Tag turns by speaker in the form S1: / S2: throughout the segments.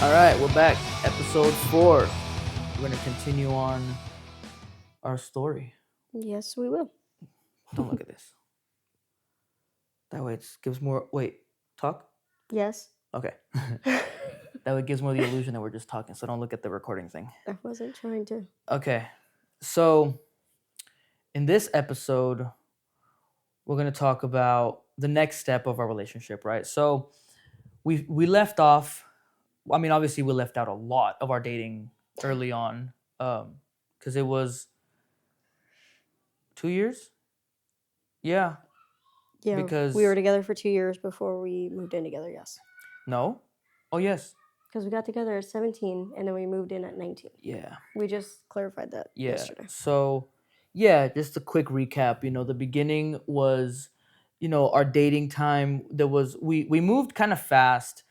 S1: All right, we're back. Episode 4. We're going to continue on our story.
S2: Yes, we will.
S1: Don't look at this. That way it gives more. Wait, talk?
S2: Yes.
S1: Okay. That way it gives more the illusion that we're just talking, so don't look at the recording thing.
S2: I wasn't trying to.
S1: Okay. So, in this episode, we're going to talk about the next step of our relationship, right? So, we left off. I mean, obviously, we left out a lot of our dating early on, because it was 2 years. Yeah,
S2: Yeah,
S1: because
S2: we were together for 2 years before we moved in together. Yes,
S1: no. Oh yes.
S2: because we got together at 17 and then we moved in at 19.
S1: Yeah.
S2: We just clarified that yesterday.
S1: So, yeah, just a quick recap. The beginning was, our dating time. There was we moved kind of fast.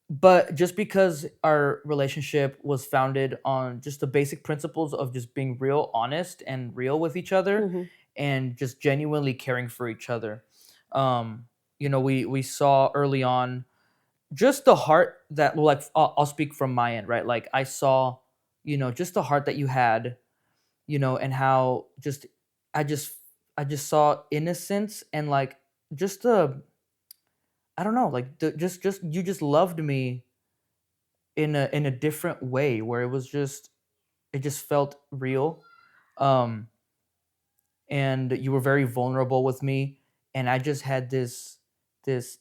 S1: But just because our relationship was founded on just the basic principles of just being real honest and real with each other
S2: Mhm.
S1: and just genuinely caring for each other. We saw early on just the heart that, well, like, I'll speak from my end, right? Like, I saw, just the heart that you had, and how just I just I just saw innocence and, like, just the I don't know, like, just you just loved me in a different way where it just felt real. Um and you were very vulnerable with me, and I just had this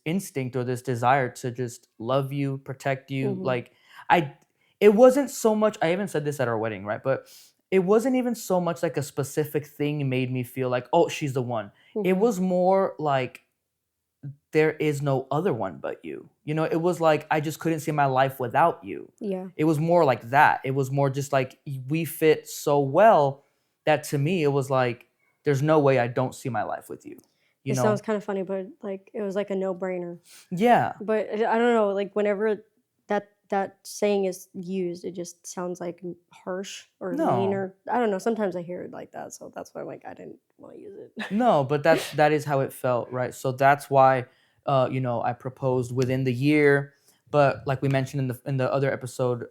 S1: instinct or this desire to just love you, protect you.
S2: Mhm.
S1: Like, I it wasn't so much, I even said this at our wedding, right? But it wasn't even so much like a specific thing made me feel like, oh, she's the one. It
S2: Mhm.
S1: was more like there is no other one but you. It was like I just couldn't see my life without you.
S2: Yeah.
S1: It was more like that. It was more just like we fit so well that to me it was like there's no way I don't see my life with you. You
S2: It sounds
S1: know?
S2: kind of funny, but like it was like a no-brainer.
S1: Yeah.
S2: But I don't know, like whenever that saying is used, it just sounds like harsh or mean,
S1: No.
S2: or I don't know. Sometimes I hear it like that, so that's why I'm like I didn't want to use it.
S1: No, but that is how it felt, right? So that's why I proposed within the year. But like we mentioned in the other episode,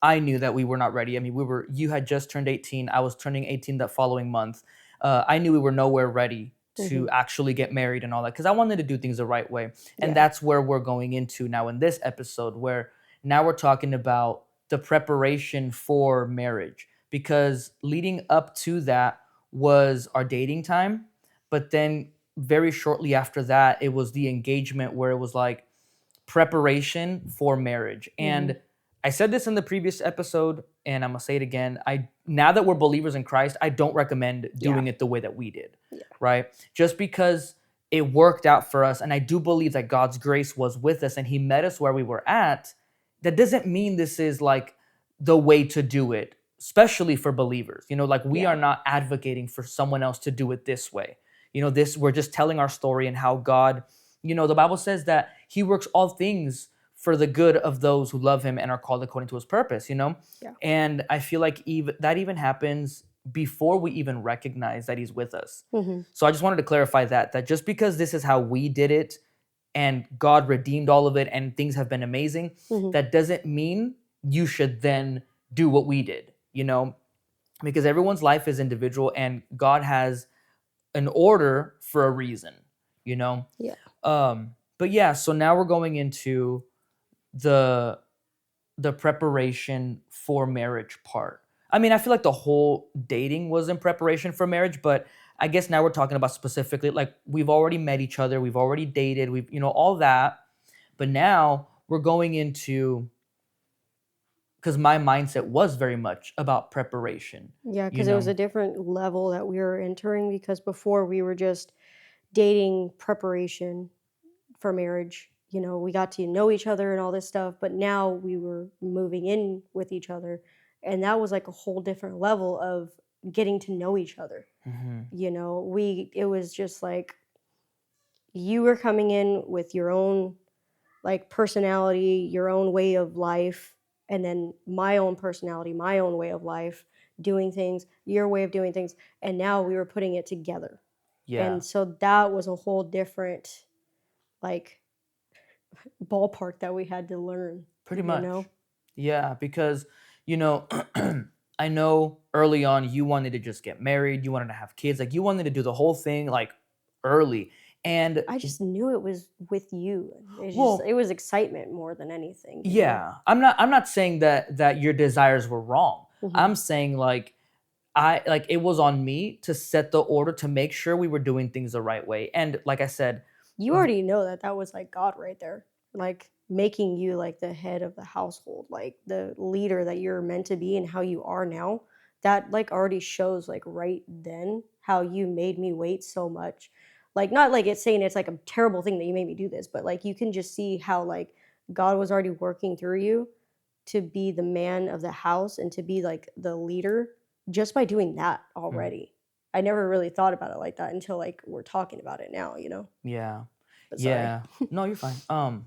S1: I knew that we were not ready. I mean, you had just turned 18. I was turning 18 that following month. I knew we were nowhere ready to
S2: Mhm.
S1: actually get married and all that because I wanted to do things the right way. And
S2: Yeah.
S1: that's where we're going into now in this episode, where now we're talking about the preparation for marriage. Because leading up to that was our dating time, but then very shortly after that, it was the engagement where it was like preparation for marriage.
S2: Mhm.
S1: And I said this in the previous episode, and I'm gonna say it again. I Now that we're believers in Christ, I don't recommend
S2: Yeah.
S1: doing it the way that we did,
S2: Yeah.
S1: right? Just because it worked out for us, and I do believe that God's grace was with us and He met us where we were at. That doesn't mean this is like the way to do it, especially for believers. Like, we
S2: Yeah.
S1: are not advocating for someone else to do it this way. This we're just telling our story and how God, the Bible says that He works all things for the good of those who love Him and are called according to His purpose.
S2: Yeah.
S1: And I feel like even happens before we even recognize that He's with us.
S2: Mhm.
S1: So I just wanted to clarify that just because this is how we did it and God redeemed all of it and things have been amazing,
S2: Mhm.
S1: that doesn't mean you should then do what we did, because everyone's life is individual and God has an order for a reason, you know?
S2: Yeah.
S1: But yeah, so now we're going into the preparation for marriage part. I mean, I feel like the whole dating was in preparation for marriage, but I guess now we're talking about specifically, like, we've already met each other, we've already dated, we've, all that. But now we're going into, because my mindset was very much about preparation,
S2: Yeah,
S1: you
S2: because it was
S1: know?
S2: a different level that we were entering, because before we were just dating preparation for marriage. We got to know each other and all this stuff, but now we were moving in with each other. And that was like a whole different level of getting to know each other.
S1: Hmm.
S2: It was just like you were coming in with your own like personality, your own way of life, and then my own personality, my own way of life, doing things, your way of doing things, and now we were putting it together.
S1: Yeah.
S2: And so that was a whole different like ballpark that we had to learn,
S1: Pretty
S2: you
S1: much.
S2: know?
S1: Yeah, because, you know, I know early on you wanted to just get married, you wanted to have kids, like you wanted to do the whole thing like early. And
S2: I just knew it was with you.
S1: well,
S2: It was excitement more than anything, you know?
S1: yeah, I'm not saying that your desires were wrong.
S2: Mhm.
S1: I'm saying like I like it was on me to set the order to make sure we were doing things the right way. And like I said,
S2: You already know that that was like God right there, like making you like the head of the household, like the leader that you're meant to be and how you are now. That like already shows like right then how you made me wait so much. Like not like it's saying it's like a terrible thing that you made me do this, but like you can just see how like God was already working through you to be the man of the house and to be like the leader just by doing that
S1: mm,
S2: already. I never really thought about it like that until like we're talking about it now, you know?
S1: yeah.
S2: But sorry.
S1: Yeah. No, you're fine.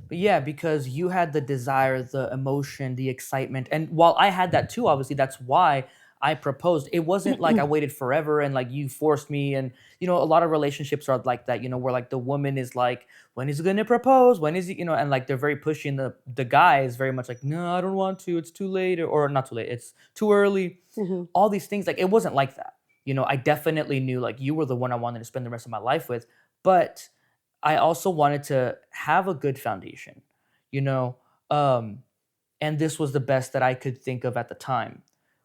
S1: But yeah, because you had the desire, the emotion, the excitement. And while I had that too, obviously, that's why I proposed. It wasn't like I waited forever and like you forced me. And, a lot of relationships are like that, where like the woman is like, when is he going to propose? When is he, and like they're very pushy. And the guy is very much like, no, I don't want to. It's too late. Or not too late. It's too early.
S2: Mhm.
S1: All these things. Like it wasn't like that. I definitely knew like you were the one I wanted to spend the rest of my life with. But I also wanted to have a good foundation, you know, um, and this was the best that I could think of at the time,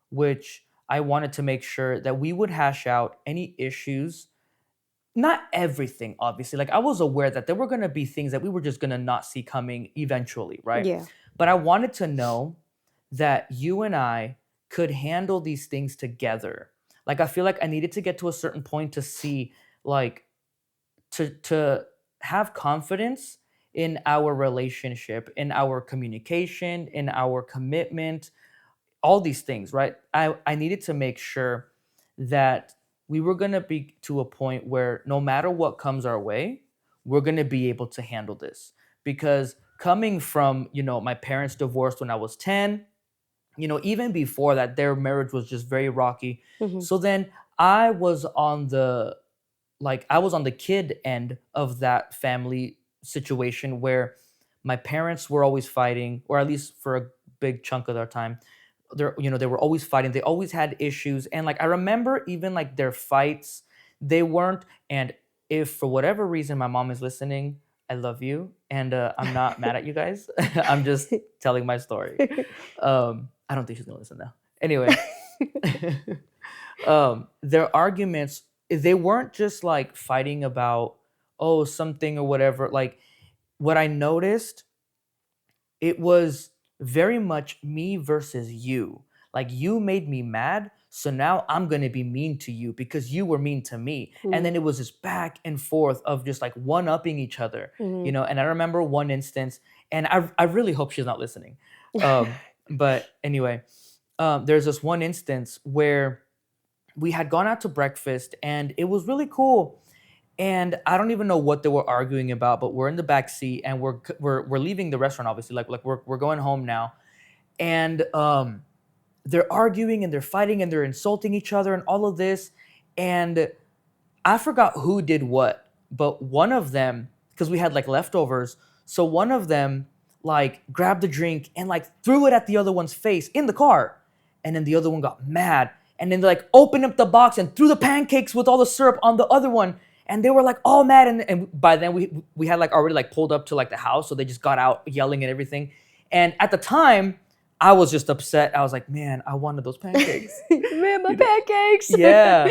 S1: which I wanted to make sure that we would hash out any issues. Not everything, obviously. Like I was aware that there were going to be things that we were just going to not see coming eventually, right?
S2: Yeah.
S1: But I wanted to know that you and I could handle these things together. Like I feel like I needed to get to a certain point to see like to have confidence in our relationship, in our communication, in our commitment, all these things, right? I needed to make sure that we were going to be to a point where no matter what comes our way, we're going to be able to handle this. Because coming from, my parents divorced when I was 10, even before that, their marriage was just very rocky.
S2: Mhm.
S1: So then I was on the I was on the kid end of that family situation where my parents were always fighting, or at least for a big chunk of their time. They were always fighting. They always had issues. And like I remember even like their fights, they weren't. And if for whatever reason my mom is listening, I love you. And I'm not mad at you guys. I'm just telling my story. I don't think she's gonna listen now. Anyway, their arguments, they weren't just like fighting about something or whatever. Like what I noticed, it was very much me versus you. Like you made me mad, so now I'm going to be mean to you because you were mean to me. And then
S2: Mhm.
S1: it was this back and forth of just like one upping each other,
S2: Mhm.
S1: and I remember one instance, and I really hope she's not listening. But anyway, there's this one instance where we had gone out to breakfast and it was really cool. And I don't even know what they were arguing about, but we're in the back seat and we're leaving the restaurant, obviously. Like we're going home now. And they're arguing and they're fighting and they're insulting each other and all of this. And I forgot who did what, but one of them, because we had like leftovers, so one of them like grabbed the drink and like threw it at the other one's face in the car. And then the other one got mad. And then they like opened up the box and threw the pancakes with all the syrup on the other one. And they were like all mad. And by then we had like already like pulled up to like the house. So they just got out yelling and everything. And at the time, I was just upset. I was like, man, I wanted those pancakes.
S2: Man, my
S1: You know,
S2: pancakes.
S1: yeah,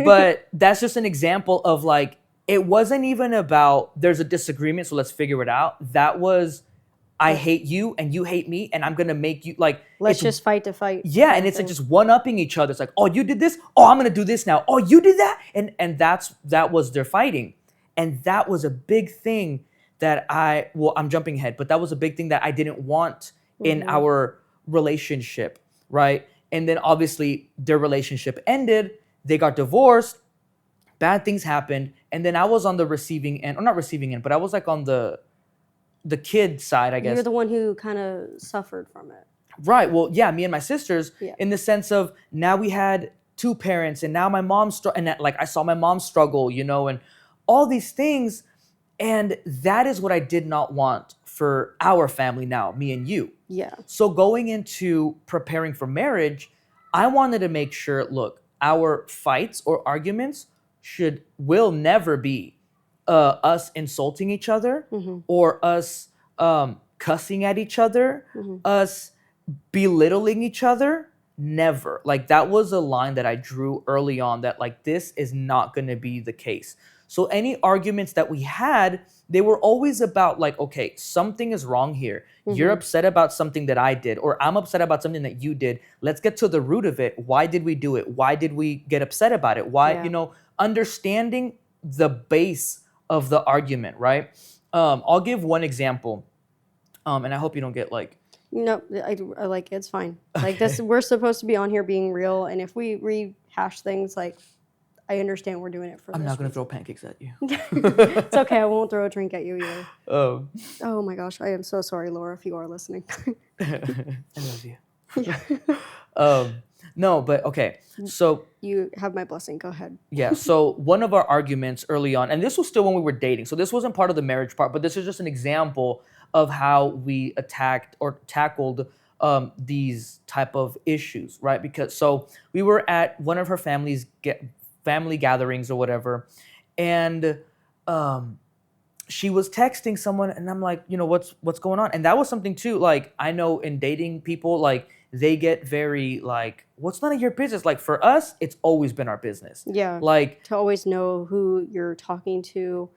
S1: but that's just an example of like it wasn't even about there's a disagreement, so let's figure it out. That was I
S2: Let's
S1: hate you and you hate me, and I'm gonna make you like
S2: let's
S1: it's
S2: just fight to fight
S1: yeah,
S2: kind
S1: and
S2: of
S1: it's like
S2: thing.
S1: just one upping each other. It's like, oh, you did this, oh, I'm gonna do this now. Oh, you did that, and that was their fighting, and that was a big thing that I'm jumping ahead, but that was a big thing that I didn't want in
S2: Mhm.
S1: our relationship, right? And then obviously their relationship ended, they got divorced, bad things happened, and then I was on the receiving end, or not receiving end, but I was like on the kid side, I
S2: You're
S1: guess.
S2: the one who kind of suffered from it.
S1: Right. Well, yeah, me and my sisters,
S2: Yeah.
S1: in the sense of now we had two parents, and now my mom and like I saw my mom struggle, and all these things. And that is what I did not want for our family now, me and you.
S2: Yeah.
S1: So going into preparing for marriage, I wanted to make sure, look, our fights or arguments will never be us insulting each other,
S2: Mm-hmm.
S1: or us cussing at each other,
S2: Mm-hmm.
S1: us belittling each other. Never. Like, that was a line that I drew early on, that like, this is not going to be the case. So any arguments that we had, they were always about like, okay, something is wrong here. You're
S2: Mm-hmm.
S1: upset about something that I did, or I'm upset about something that you did. Let's get to the root of it. Why did we do it? Why did we get upset about it? Why,
S2: Yeah.
S1: understanding the base of the argument, right? I'll give one example. And I hope you don't get like,
S2: No, I like it's fine. Like this,
S1: okay.
S2: we're supposed to be on here being real, and if we rehash things, like I understand we're doing it for
S1: I'm
S2: this
S1: not going to
S2: reason.
S1: throw pancakes at you.
S2: It's okay. I won't throw a drink at you either.
S1: Um,
S2: Oh my gosh, I am so sorry, Laura, if you are listening.
S1: I love you. No, but okay. So
S2: You have my blessing. Go ahead.
S1: yeah, so one of our arguments early on, and this was still when we were dating, so this wasn't part of the marriage part, but this is just an example of how we attacked or tackled these type of issues, right? Because so we were at one of her family gatherings or whatever, and um, she was texting someone, and I'm like, what's going on? And that was something too, like, I know in dating people, like, they get very like, what's none of your business? Like, for us, it's always been our business.
S2: Yeah.
S1: Like,
S2: To always know who you're talking to.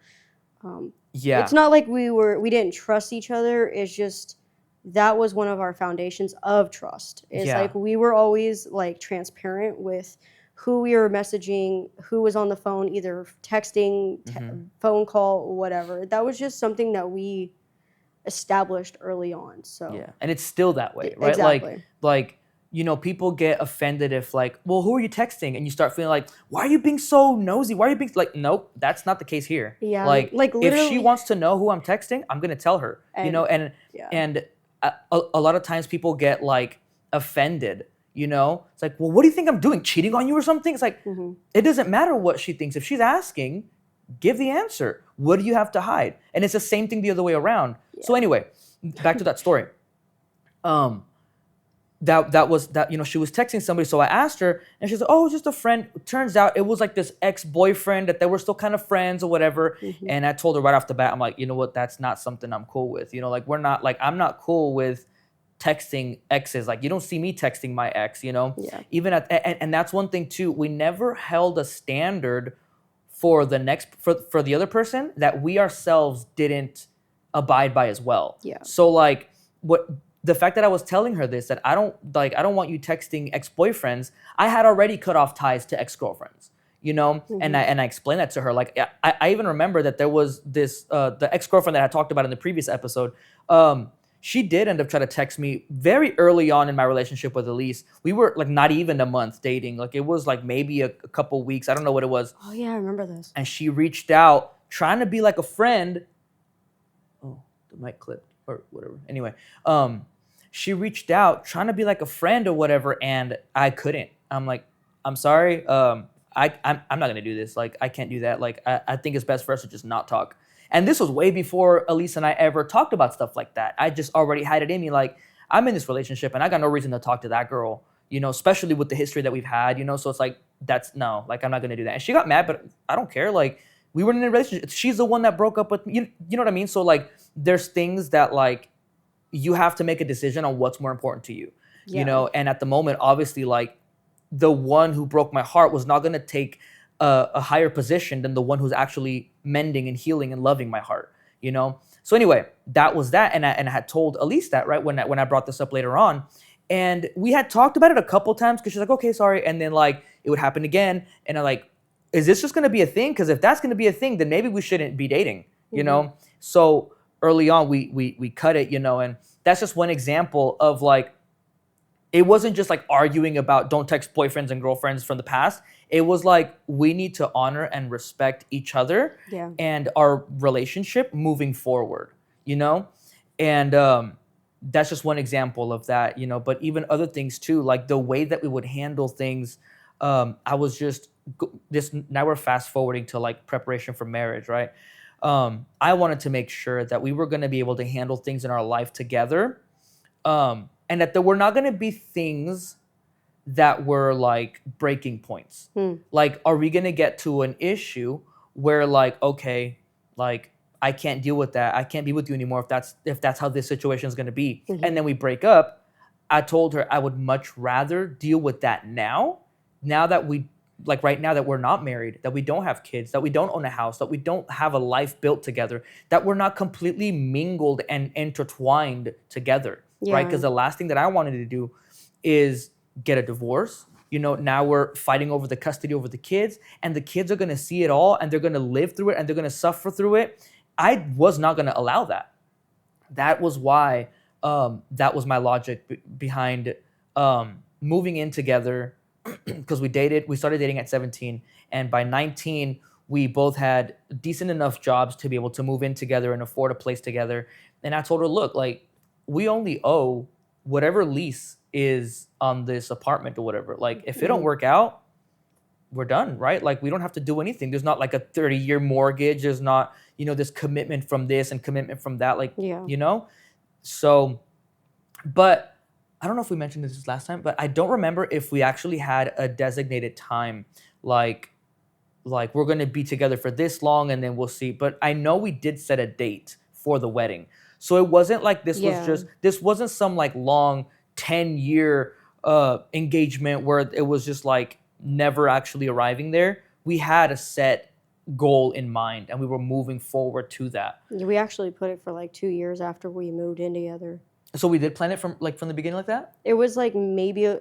S1: yeah,
S2: It's not like we didn't trust each other. It's just that was one of our foundations of trust. It's
S1: Yeah.
S2: like we were always like transparent with who we were messaging, who was on the phone, either texting, phone call, whatever. That was just something that we established early on. So
S1: yeah, and it's still that way, right?
S2: Exactly.
S1: Like, people get offended if like, well, who are you texting? And you start feeling like, why are you being so nosy? Why are you being like, nope, that's not the case here.
S2: Yeah,
S1: like if she
S2: literally-
S1: wants to know who I'm texting, I'm gonna tell her.
S2: And-
S1: and
S2: yeah.
S1: and a lot of times people get like offended. It's like, well, what do you think I'm doing? Cheating on you or something? It's like, it doesn't matter what she thinks. If she's asking, give the answer. What do you have to hide? And it's the same thing the other way around. Yeah. So anyway, back to that story. That was she was texting somebody, so I asked her, and she said, oh, just a friend. Turns out it was like this ex-boyfriend that they were still kind of friends or whatever. And I told her right off the bat, I'm like, you know what, that's not something I'm cool with. Like, we're not, like, I'm not cool with texting exes. Like, you don't see me texting my ex,
S2: Yeah.
S1: Even and that's one thing too, we never held a standard for for the other person that we ourselves didn't abide by as well.
S2: Yeah.
S1: So like, the fact that I was telling her this, that I don't want you texting ex-boyfriends, I had already cut off ties to ex-girlfriends, and I explained that to her. Like, I even remember that there was this the ex-girlfriend that I talked about in the previous episode. She did end up trying to text me very early on in my relationship with Alyese. We were like not even a month dating. Like, it was like maybe a couple weeks. I don't know what it was.
S2: Oh yeah, I remember this.
S1: And she reached out trying to be like a friend. Oh, the mic clipped or whatever. Anyway, she reached out trying to be like a friend or whatever, and I couldn't. I'm like, I'm sorry. I'm not gonna do this. Like, I can't do that. Like, I think it's best for us to just not talk. And this was way before Alyese and I ever talked about stuff like that. I just already had it in me. Like, I'm in this relationship and I got no reason to talk to that girl, especially with the history that we've had, So it's like, no, like, I'm not going to do that. And she got mad, but I don't care. Like, we were in a relationship. She's the one that broke up with me. You know what I mean? So like, there's things that like, you have to make a decision on what's more important to you, And at the moment, obviously, like, the one who broke my heart was not going to take a higher position than the one who's actually mending and healing and loving my heart, So anyway, that was that, and I had told Alyese that, right, when I brought this up later on, and we had talked about it a couple times because she's like, okay, sorry, and then like it would happen again, and I'm like, is this just gonna be a thing? Because if that's gonna be a thing, then maybe we shouldn't be dating, So early on, we cut it, and that's just one example of like, it wasn't just like arguing about don't text boyfriends and girlfriends from the past. It was like, we need to honor and respect each other and our relationship moving forward, And that's just one example of that, But even other things too, like the way that we would handle things. I was just now we're fast forwarding to like preparation for marriage, right? I wanted to make sure that we were going to be able to handle things in our life together, and that there were not going to be things that were like breaking points.
S2: Hmm.
S1: Like, are we going to get to an issue where like, okay, like I can't deal with that. I can't be with you anymore if that's how this situation is going to be.
S2: Mm-hmm.
S1: And then we break up. I told her I would much rather deal with that now that we like right now that we're not married, that we don't have kids, that we don't own a house, that we don't have a life built together, that we're not completely mingled and intertwined together, right?
S2: Yeah.
S1: Because the last thing that I wanted to do is get a divorce. Now we're fighting over the custody over the kids, and the kids are going to see it all, and they're going to live through it, and they're going to suffer through it. I was not going to allow that. That was why that was my logic behind moving in together, because we started dating at 17, and by 19 we both had decent enough jobs to be able to move in together and afford a place together. And I told her, look, like, we only owe whatever lease is on this apartment or whatever. Like, if it don't
S2: Mhm.
S1: work out, we're done, right? Like, we don't have to do anything. There's not like a 30-year mortgage. There's not, this commitment from this and commitment from that. Like,
S2: Yeah.
S1: So, but I don't know if we mentioned this last time, but I don't remember if we actually had a designated time, like we're going to be together for this long and then we'll see. But I know we did set a date for the wedding. So it wasn't like this was
S2: Yeah.
S1: this wasn't some like long 10-year engagement where it was just like never actually arriving there. We had a set goal in mind and we were moving forward to that.
S2: Yeah, we actually put it for like 2 years after we moved in together.
S1: So we did plan it from the beginning like that?
S2: It was like maybe a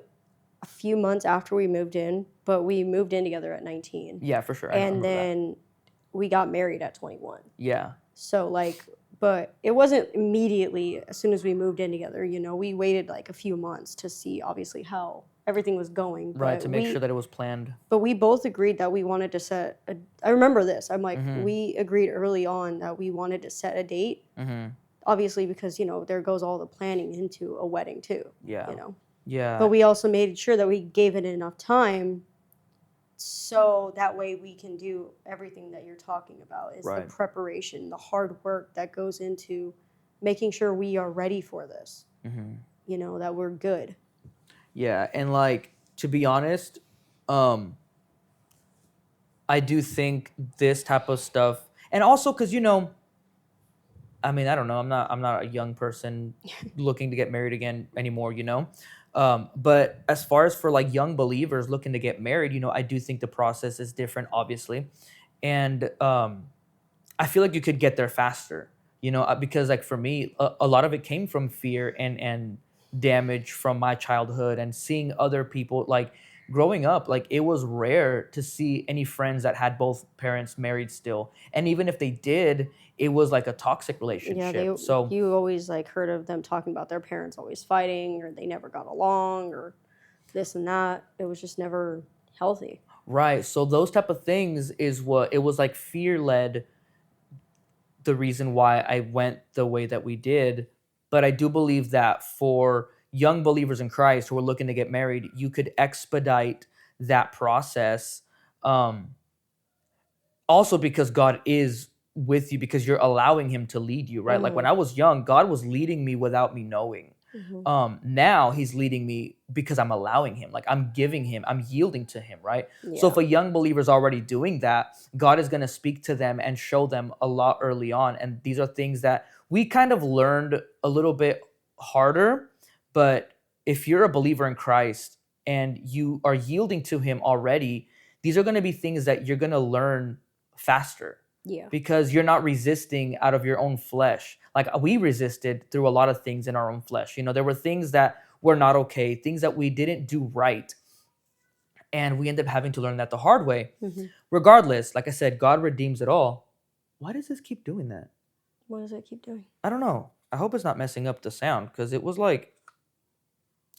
S2: few months after we moved in, but we moved in together at 19.
S1: Yeah, for sure. I
S2: And
S1: remember that.
S2: then we got married at 21.
S1: Yeah.
S2: So like, but it wasn't immediately as soon as we moved in together. We waited like a few months to see obviously how everything was going.
S1: Right,
S2: but
S1: to make sure that it was planned.
S2: But we both agreed that we wanted to set I remember this. I'm like,
S1: Mhm.
S2: we agreed early on that we wanted to set a date.
S1: Mm-hmm.
S2: Obviously, because, there goes all the planning into a wedding too.
S1: Yeah.
S2: But we also made sure that we gave it enough time so that way we can do everything that you're talking about is
S1: Right.
S2: the preparation, the hard work that goes into making sure we are ready for this,
S1: Mm-hmm.
S2: that we're good.
S1: Yeah, and like, to be honest, I do think this type of stuff, and also because I mean, I don't know, I'm not a young person looking to get married again anymore, but as far as for like young believers looking to get married, I do think the process is different, obviously, and I feel like you could get there faster, because like for me, a lot of it came from fear and damage from my childhood and seeing other people like growing up. Like, it was rare to see any friends that had both parents married still, and even if they did, it was like a toxic relationship.
S2: Yeah,
S1: So
S2: you always like heard of them talking about their parents always fighting or they never got along or this and that. It was just never healthy.
S1: right, so those type of things is what it was, like fear led the reason why I went the way that we did. But I do believe that for young believers in Christ who are looking to get married, you could expedite that process. Um, Also because God is with you, because you're allowing him to lead you, right? Like when I was young, God was leading me without me knowing. Now he's leading me because I'm allowing him. Like, I'm yielding to him, right? So if a young believer is already doing that, God is going to speak to them and show them a lot early on. And these are things that we kind of learned a little bit harder. But if you're a believer in Christ and you are yielding to him already, these are going to be things that you're going to learn faster.
S2: Yeah.
S1: Because you're not resisting out of your own flesh. Like, we resisted through a lot of things in our own flesh. There were things that were not okay, things that we didn't do right. And we end up having to learn that the hard way. Regardless, like I said, God redeems it all. Why does this keep doing that?
S2: What does it keep doing?
S1: I don't know. I hope it's not messing up the sound, because it was like,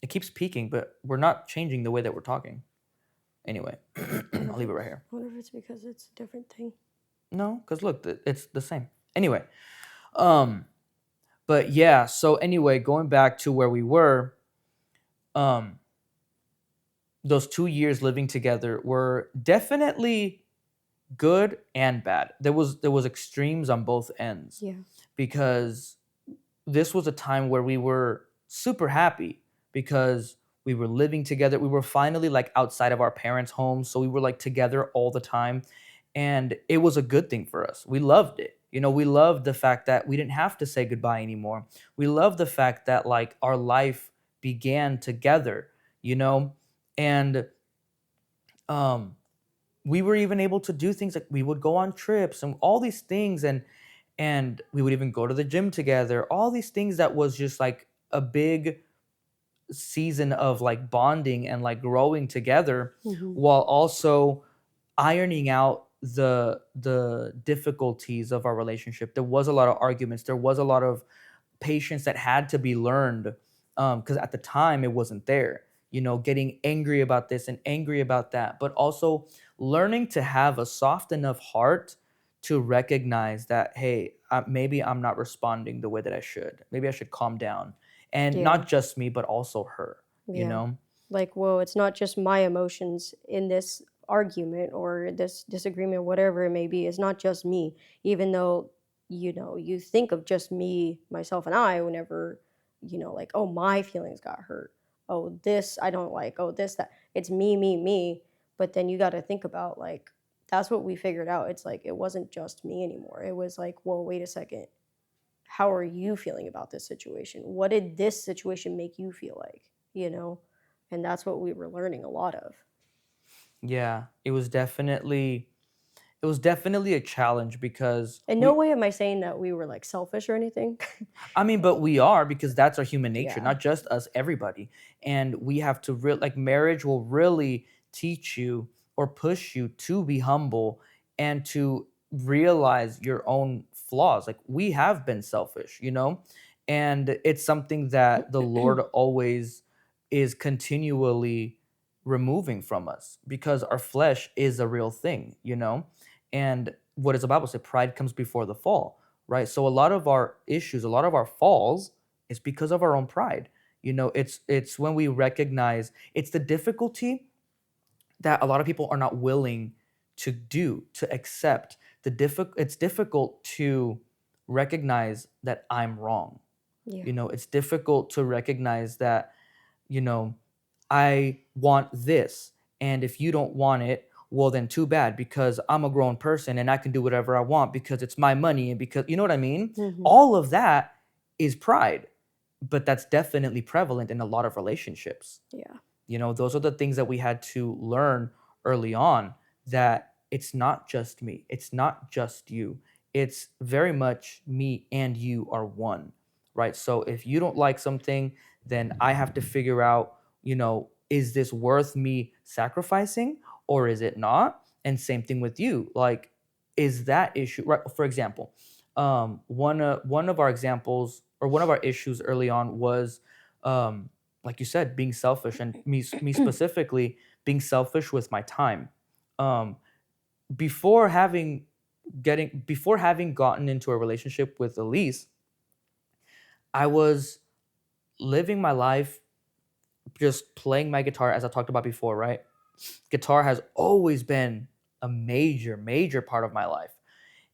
S1: it keeps peaking, but we're not changing the way that we're talking. Anyway, I'll leave it right here.
S2: I wonder if it's because it's a different thing.
S1: No, because look, it's the same. Anyway, but yeah, so anyway, going back to where we were, those 2 years living together were definitely good and bad. There was extremes on both ends,
S2: Yeah.
S1: because this was a time where we were super happy because we were living together. We were finally like outside of our parents' homes, so we were like together all the time, and it was a good thing for us. We loved it. We loved the fact that we didn't have to say goodbye anymore. We loved the fact that like our life began together, you know, and um we were even able to do things like we would go on trips and all these things, and we would even go to the gym together, all these things that was just like a big season of like bonding and like growing together,
S2: Hmm.
S1: while also ironing out the difficulties of our relationship. There was a lot of arguments, there was a lot of patience that had to be learned, because at the time it wasn't there. Getting angry about this and angry about that, but also learning to have a soft enough heart to recognize that, hey, maybe I'm not responding the way that I should. Maybe I should calm down, and
S2: Yeah.
S1: not just me, but also her. You
S2: Yeah.
S1: know?
S2: Like, well, it's not just my emotions in this argument or this disagreement, whatever it may be. It's not just me, even though, you think of just me, myself, and I whenever, like, oh, my feelings got hurt. Oh, this I don't like. Oh, this, that. It's me, me, me. But then you got to think about, like, that's what we figured out. It's like, it wasn't just me anymore. It was like, well, wait a second. How are you feeling about this situation? What did this situation make you feel like? You know? And that's what we were learning a lot of.
S1: Yeah, it was definitely a challenge because
S2: In no
S1: we
S2: way am I saying that we were like selfish or anything.
S1: I mean, but we are, because that's our human nature,
S2: Yeah.
S1: not just us, everybody. And we have to like marriage will really teach you or push you to be humble and to realize your own flaws. Like we have been selfish, and it's something that the Lord always is continually removing from us, because our flesh is a real thing. And what does the Bible say? Pride comes before the fall, right? So a lot of our issues, a lot of our falls is because of our own pride. It's when we recognize it's the difficulty that a lot of people are not willing to accept. It's difficult to recognize that I'm wrong.
S2: Yeah.
S1: It's difficult to recognize that, you know, I want this. And if you don't want it, well, then too bad, because I'm a grown person and I can do whatever I want because it's my money. And because, you know what I mean?
S2: Hmm.
S1: All of that is pride, but that's definitely prevalent in a lot of relationships.
S2: Yeah.
S1: Those are the things that we had to learn early on, that it's not just me, it's not just you. It's very much me and you are one, right? So if you don't like something, then I have to figure out, is this worth me sacrificing or is it not? And same thing with you. Like, is that issue, right? For example, one of our examples, or one of our issues early on was, um, like you said, being selfish, and me specifically being selfish with my time. Um, before having gotten into a relationship with Alyese, I was living my life just playing my guitar, as I talked about before, right? Guitar has always been a major, major part of my life.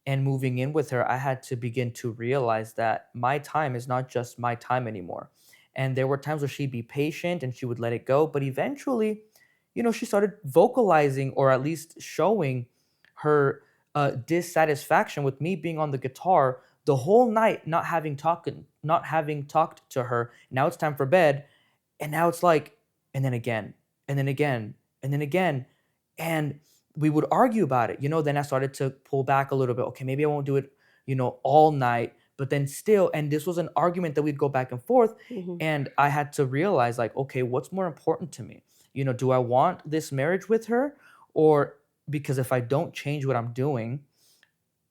S1: And moving in with her, I had to begin to realize that my time is not just my time anymore. And there were times where she'd be patient and she would let it go. But eventually, she started vocalizing, or at least showing her dissatisfaction with me being on the guitar the whole night, not having talked to her. Now it's time for bed, and now it's like, and then again, and then again, and then again. And we would argue about it. Then I started to pull back a little bit. Okay, maybe I won't do it, all night. But then still, and this was an argument that we'd go back and forth.
S2: Hmm.
S1: And I had to realize, like, okay, what's more important to me? Do I want this marriage with her? Or, because if I don't change what I'm doing,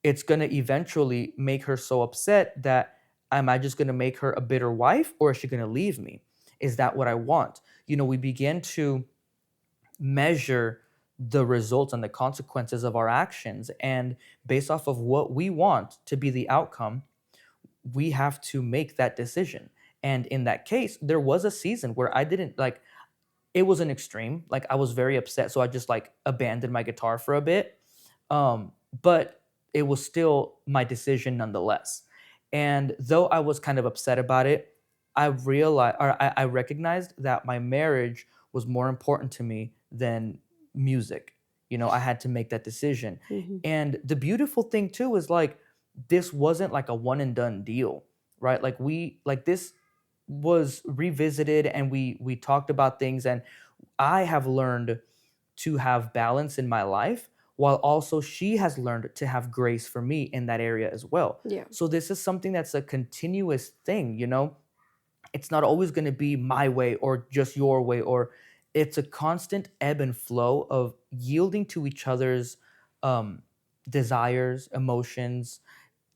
S1: it's going to eventually make her so upset that, am I just going to make her a bitter wife, or is she going to leave me? Is that what I want? We begin to measure the results and the consequences of our actions. And based off of what we want to be the outcome, we have to make that decision. And in that case, there was a season where I didn't like, it was an extreme. Like, I was very upset. So I just like abandoned my guitar for a bit. But it was still my decision nonetheless. And though I was kind of upset about it, I recognized that my marriage was more important to me than music. I had to make that decision.
S2: Hmm.
S1: And the beautiful thing too is like this wasn't like a one and done deal, right? Like this was revisited, and we talked about things, and I have learned to have balance in my life, while also she has learned to have grace for me in that area as well.
S2: Yeah.
S1: So this is something that's a continuous thing. It's not always going to be my way or just your way, or it's a constant ebb and flow of yielding to each other's um, desires, emotions,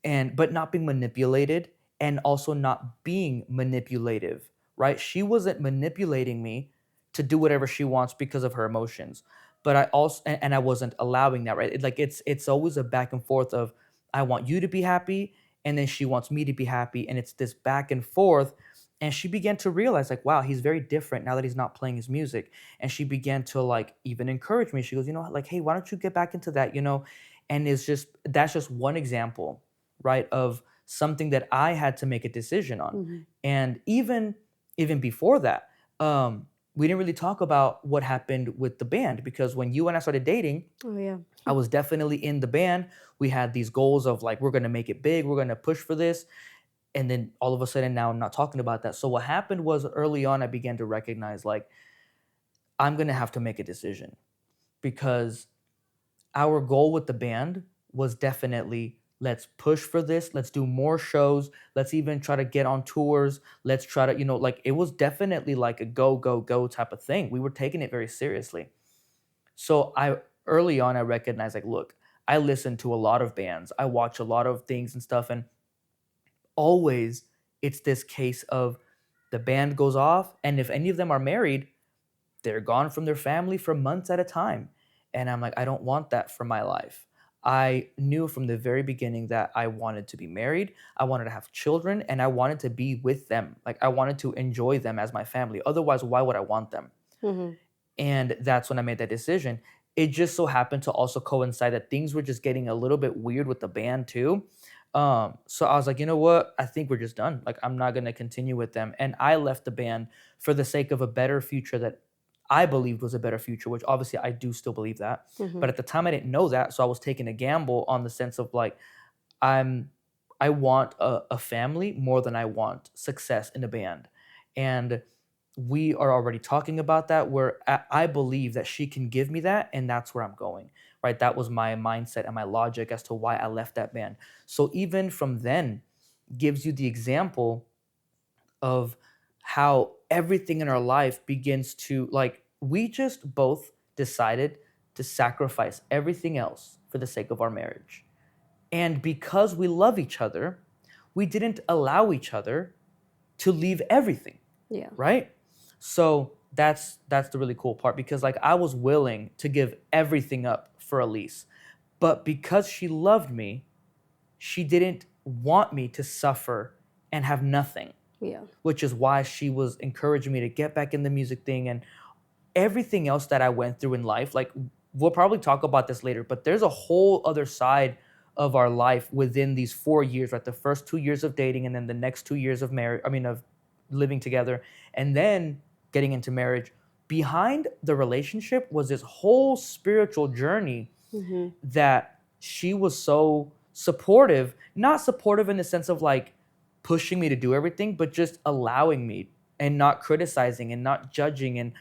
S1: and but not being manipulated, and also not being manipulative, right? She wasn't manipulating me to do whatever she wants because of her emotions, but I also and I wasn't allowing that, right? It's always a back and forth of I want you to be happy, and then she wants me to be happy, and it's this back and forth. And she began to realize, like, wow, he's very different now that he's not playing his music. And she began to like even encourage me. She goes, like, hey, why don't you get back into that? And it's just that's just one example, right, of something that I had to make a decision on.
S2: Hmm.
S1: And even before that, we didn't really talk about what happened with the band, because when you and I started dating,
S2: Oh yeah.
S1: I was definitely in the band. We had these goals of like we're going to make it big, we're going to push for this, and then all of a sudden now I'm not talking about that. So what happened was early on I began to recognize like I'm going to have to make a decision, because our goal with the band was definitely let's push for this, let's do more shows, let's even try to get on tours, let's try to like it was definitely like a go go go type of thing. We were taking it very seriously. So I early on I recognized like, look, I listen to a lot of bands, I watch a lot of things and stuff, and always it's this case of the band goes off, and if any of them are married, they're gone from their family for months at a time. And I'm like, I don't want that for my life. I knew from the very beginning that I wanted to be married, I wanted to have children, and I wanted to be with them. Like, I wanted to enjoy them as my family. Otherwise, why would I want them?
S2: Hmm.
S1: And that's when I made that decision. It just so happened to also coincide that things were just getting a little bit weird with the band too. So I was like, you know what? I think we're just done. Like, I'm not gonna continue with them. And I left the band for the sake of a better future that I believed was a better future, which obviously I do still believe that.
S2: Hmm.
S1: But at the time I didn't know that. So I was taking a gamble on the sense of like, I'm I want a family more than I want success in a band. And we are already talking about that, where I believe that she can give me that, and that's where I'm going. Right? That was my mindset and my logic as to why I left that band. So even from then gives you the example of how everything in our life begins to like we just both decided to sacrifice everything else for the sake of our marriage. And because we love each other, we didn't allow each other to leave everything,
S2: Yeah.
S1: right? So that's the really cool part, because like I was willing to give everything up for Alyese, but because she loved me, she didn't want me to suffer and have nothing,
S2: Yeah.
S1: which is why she was encouraging me to get back in the music thing and everything else that I went through in life. Like, we'll probably talk about this later, but there's a whole other side of our life within these 4 years, right? The first 2 years of dating, and then the next 2 years of marriage, I mean, of living together, and then getting into marriage. Behind the relationship was this whole spiritual journey
S2: Hmm.
S1: that she was so supportive, not supportive in the sense of like pushing me to do everything, but just allowing me and not criticizing and not judging and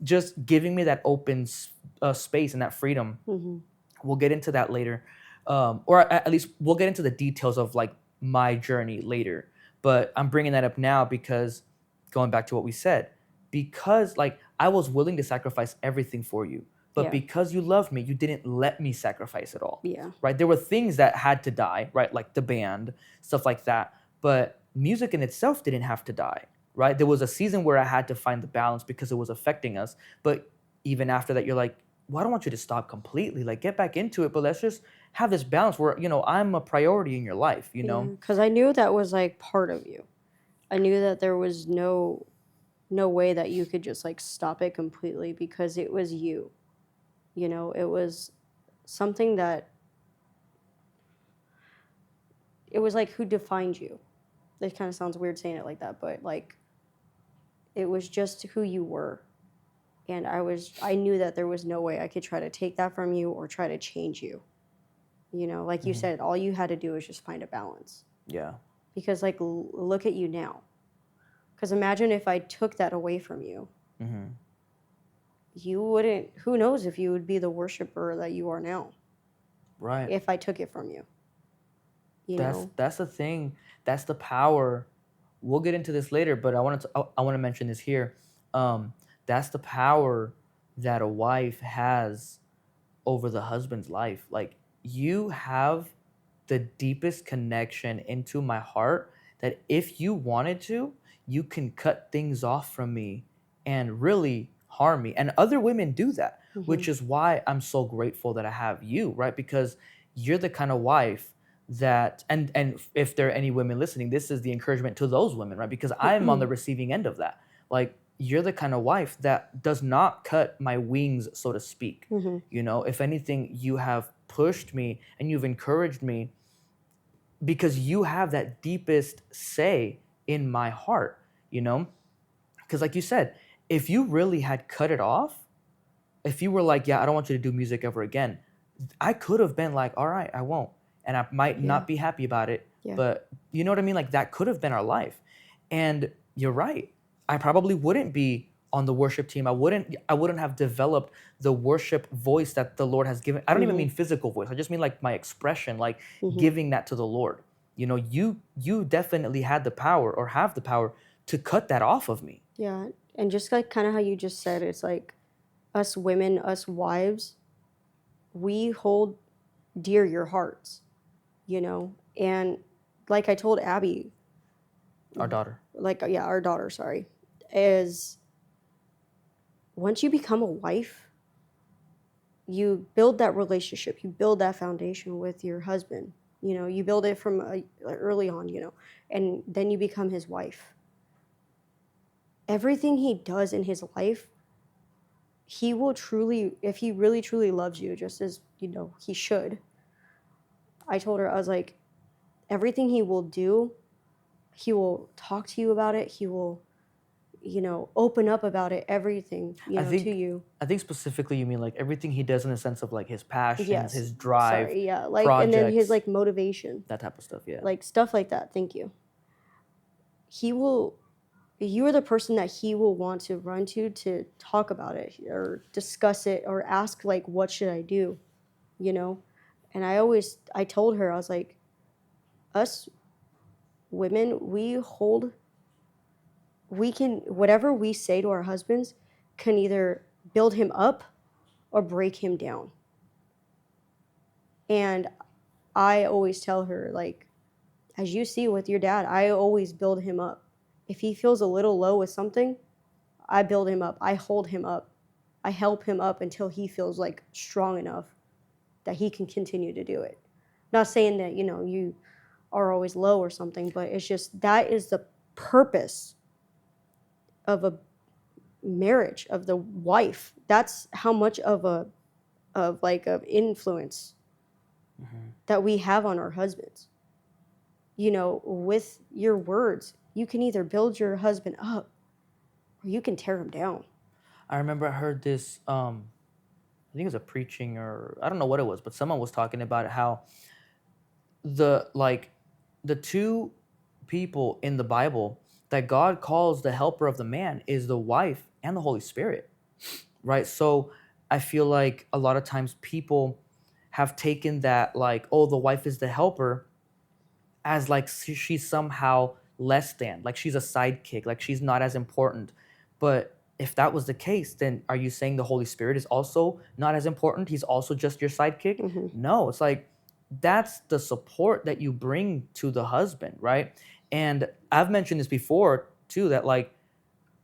S1: just giving me that open space and that freedom.
S2: Hmm.
S1: We'll get into that later, or at least we'll get into the details of like my journey later. But I'm bringing that up now because going back to what we said, because like I was willing to sacrifice everything for you, but
S2: Yeah.
S1: because you loved me, you didn't let me sacrifice it all.
S2: Yeah.
S1: Right? There were things that had to die, right? Like the band, stuff like that. But music in itself didn't have to die, right? There was a season where I had to find the balance because it was affecting us. But even after that, you're like, well, I don't want you to stop completely. Like, get back into it, but let's just have this balance where, I'm a priority in your life, you
S2: Yeah.
S1: know?
S2: Because I knew that was like part of you. I knew that there was no way that you could just like stop it completely because it was you. It was something that it was like who defined you. It kind of sounds weird saying it like that, but like it was just who you were. And I knew that there was no way I could try to take that from you or try to change you. You know, like you
S1: Mhm.
S2: said, all you had to do was just find a balance.
S1: Yeah.
S2: Because like look at you now. Because imagine if I took that away from you,
S1: Hmm.
S2: you wouldn't. Who knows if you would be the worshiper that you are now
S1: Right.
S2: if I took it from you. You know.
S1: That's the thing. That's the power. We'll get into this later, but I want to mention this here. That's the power that a wife has over the husband's life. Like, you have the deepest connection into my heart that if you wanted to, you can cut things off from me and really harm me. And other women do that,
S2: Hmm.
S1: which is why I'm so grateful that I have you, right? Because you're the kind of wife that, and if there are any women listening, this is the encouragement to those women, right? Because I'm on the receiving end of that. Like, you're the kind of wife that does not cut my wings, so to speak.
S2: Hmm.
S1: You know, if anything, you have pushed me and you've encouraged me because you have that deepest say in my heart, you know? Because, like you said, if you really had cut it off, if you were like, yeah, I don't want you to do music ever again, I could have been like, all right, I won't. And I might
S2: Yeah.
S1: not be happy about it,
S2: Yeah.
S1: but you know what I mean? Like, that could have been our life. And you're right. I probably wouldn't be on the worship team. I wouldn't have developed the worship voice that the Lord has given. I don't even
S2: Hmm.
S1: mean physical voice. I just mean like my expression, like
S2: Hmm.
S1: giving that to the Lord. You know, you definitely had the power or have the power to cut that off of me.
S2: Yeah. And just like kind of how you just said, it's like us women, us wives, we hold dear your hearts, you know? And like I told Abby,
S1: Our daughter.
S2: like, yeah, our daughter, sorry, is once you become a wife, you build that relationship, you build that foundation with your husband. You know, you build it from early on, you know, and then you become his wife. Everything he does in his life, he will truly, if he really truly loves you, just as, you know, he should. I told her, I was like, everything he will do, he will talk to you about it. He will, you know, open up about it, everything, you
S1: I
S2: know, to
S1: think
S2: you.
S1: I think specifically you mean like everything he does in the sense of like his passions,
S2: Yes.
S1: his drive,
S2: Sorry. Yeah. Like, and then his
S1: projects,
S2: like motivation,
S1: that type of stuff. Yeah.
S2: like stuff like that. Thank you. He will, you are the person that he will want to run to talk about it or discuss it or ask, like, what should I do? You know? And I told her, I was like, us women, we can, whatever we say to our husbands can either build him up or break him down. And I always tell her, like, as you see with your dad, I always build him up. If he feels a little low with something, I build him up. I hold him up. I help him up until he feels like strong enough that he can continue to do it. Not saying that, you know, you are always low or something, but it's just that is the purpose of a marriage, of the wife. That's how much of influence
S1: Hmm.
S2: that we have on our husbands. You know, with your words, you can either build your husband up or you can tear him down.
S1: I remember I heard this. I think it was a preaching or I don't know what it was, but someone was talking about how the like the two people in the Bible that God calls the helper of the man is the wife and the Holy Spirit, right? So I feel like a lot of times people have taken that like, oh, the wife is the helper as like she's somehow less than, like she's a sidekick, like she's not as important. But if that was the case, then are you saying the Holy Spirit is also not as important? He's also just your sidekick?
S2: Hmm.
S1: No, it's like that's the support that you bring to the husband, right? And I've mentioned this before too, that like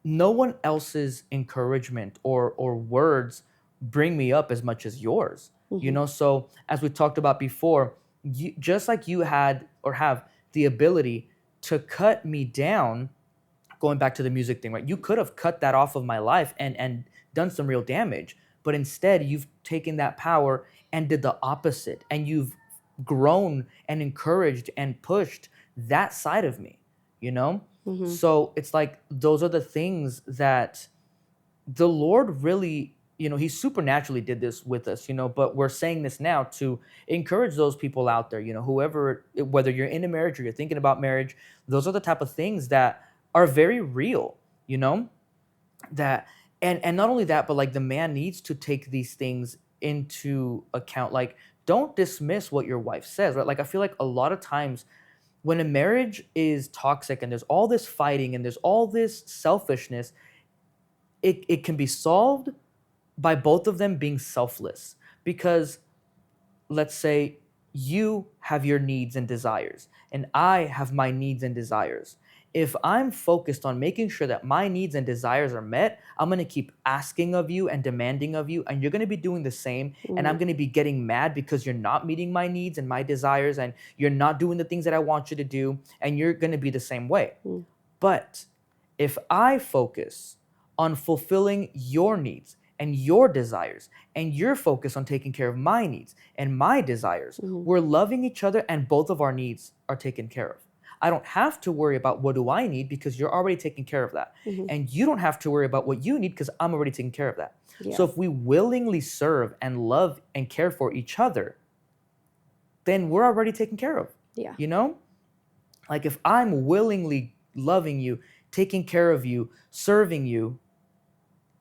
S1: no one else's encouragement or words bring me up as much as yours, you
S2: Hmm.
S1: know. So as we talked about before, just like you had or have the ability to cut me down, going back to the music thing, right? You could have cut that off of my life and done some real damage, but instead you've taken that power and did the opposite, and you've grown and encouraged and pushed that side of me, you know?
S2: Mhm.
S1: So it's like those are the things that the Lord really, he supernaturally did this with us, but we're saying this now to encourage those people out there, whoever, whether you're in a marriage or you're thinking about marriage, those are the type of things that are very real, you know, that, and not only that, but like the man needs to take these things into account. Like, don't dismiss what your wife says, right? Like, I feel like a lot of times when a marriage is toxic and there's all this fighting and there's all this selfishness, it can be solved by both of them being selfless. Because let's say you have your needs and desires, and I have my needs and desires. If I'm focused on making sure that my needs and desires are met, I'm going to keep asking of you and demanding of you, and you're going to be doing the same. And I'm
S2: Mhm.
S1: going to be getting mad because you're not meeting my needs and my desires, and you're not doing the things that I want you to do, and you're going to be the same way.
S2: Mhm.
S1: But if I focus on fulfilling your needs and your desires, and you're focused on taking care of my needs and my desires,
S2: Mhm.
S1: we're loving each other and both of our needs are taken care of. I don't have to worry about what do I need because you're already taking care of that.
S2: Mhm.
S1: And you don't have to worry about what you need because I'm already taking care of that. So
S2: Yeah.
S1: if we willingly serve and love and care for each other, then we're already taken care of.
S2: Yeah.
S1: You know? Like if I'm willingly loving you, taking care of you, serving you,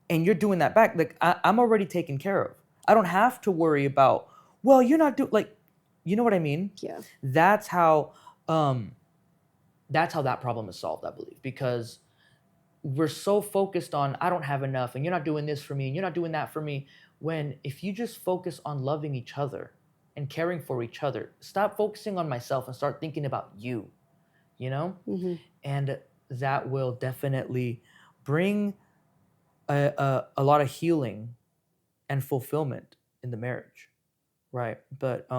S1: and you're doing that back, like I'm already taken care of. I don't have to worry about, well, you're not doing like, you know what I mean?
S2: Yeah.
S1: That's how um that's how that problem is solved, I believe, because we're so focused on I don't have enough and you're not doing this for me and you're not doing that for me. When if you just focus on loving each other and caring for each other, stop focusing on myself and start thinking about you, you know?
S2: Mhm.
S1: And that will definitely bring a lot of healing and fulfillment in the marriage, right? But we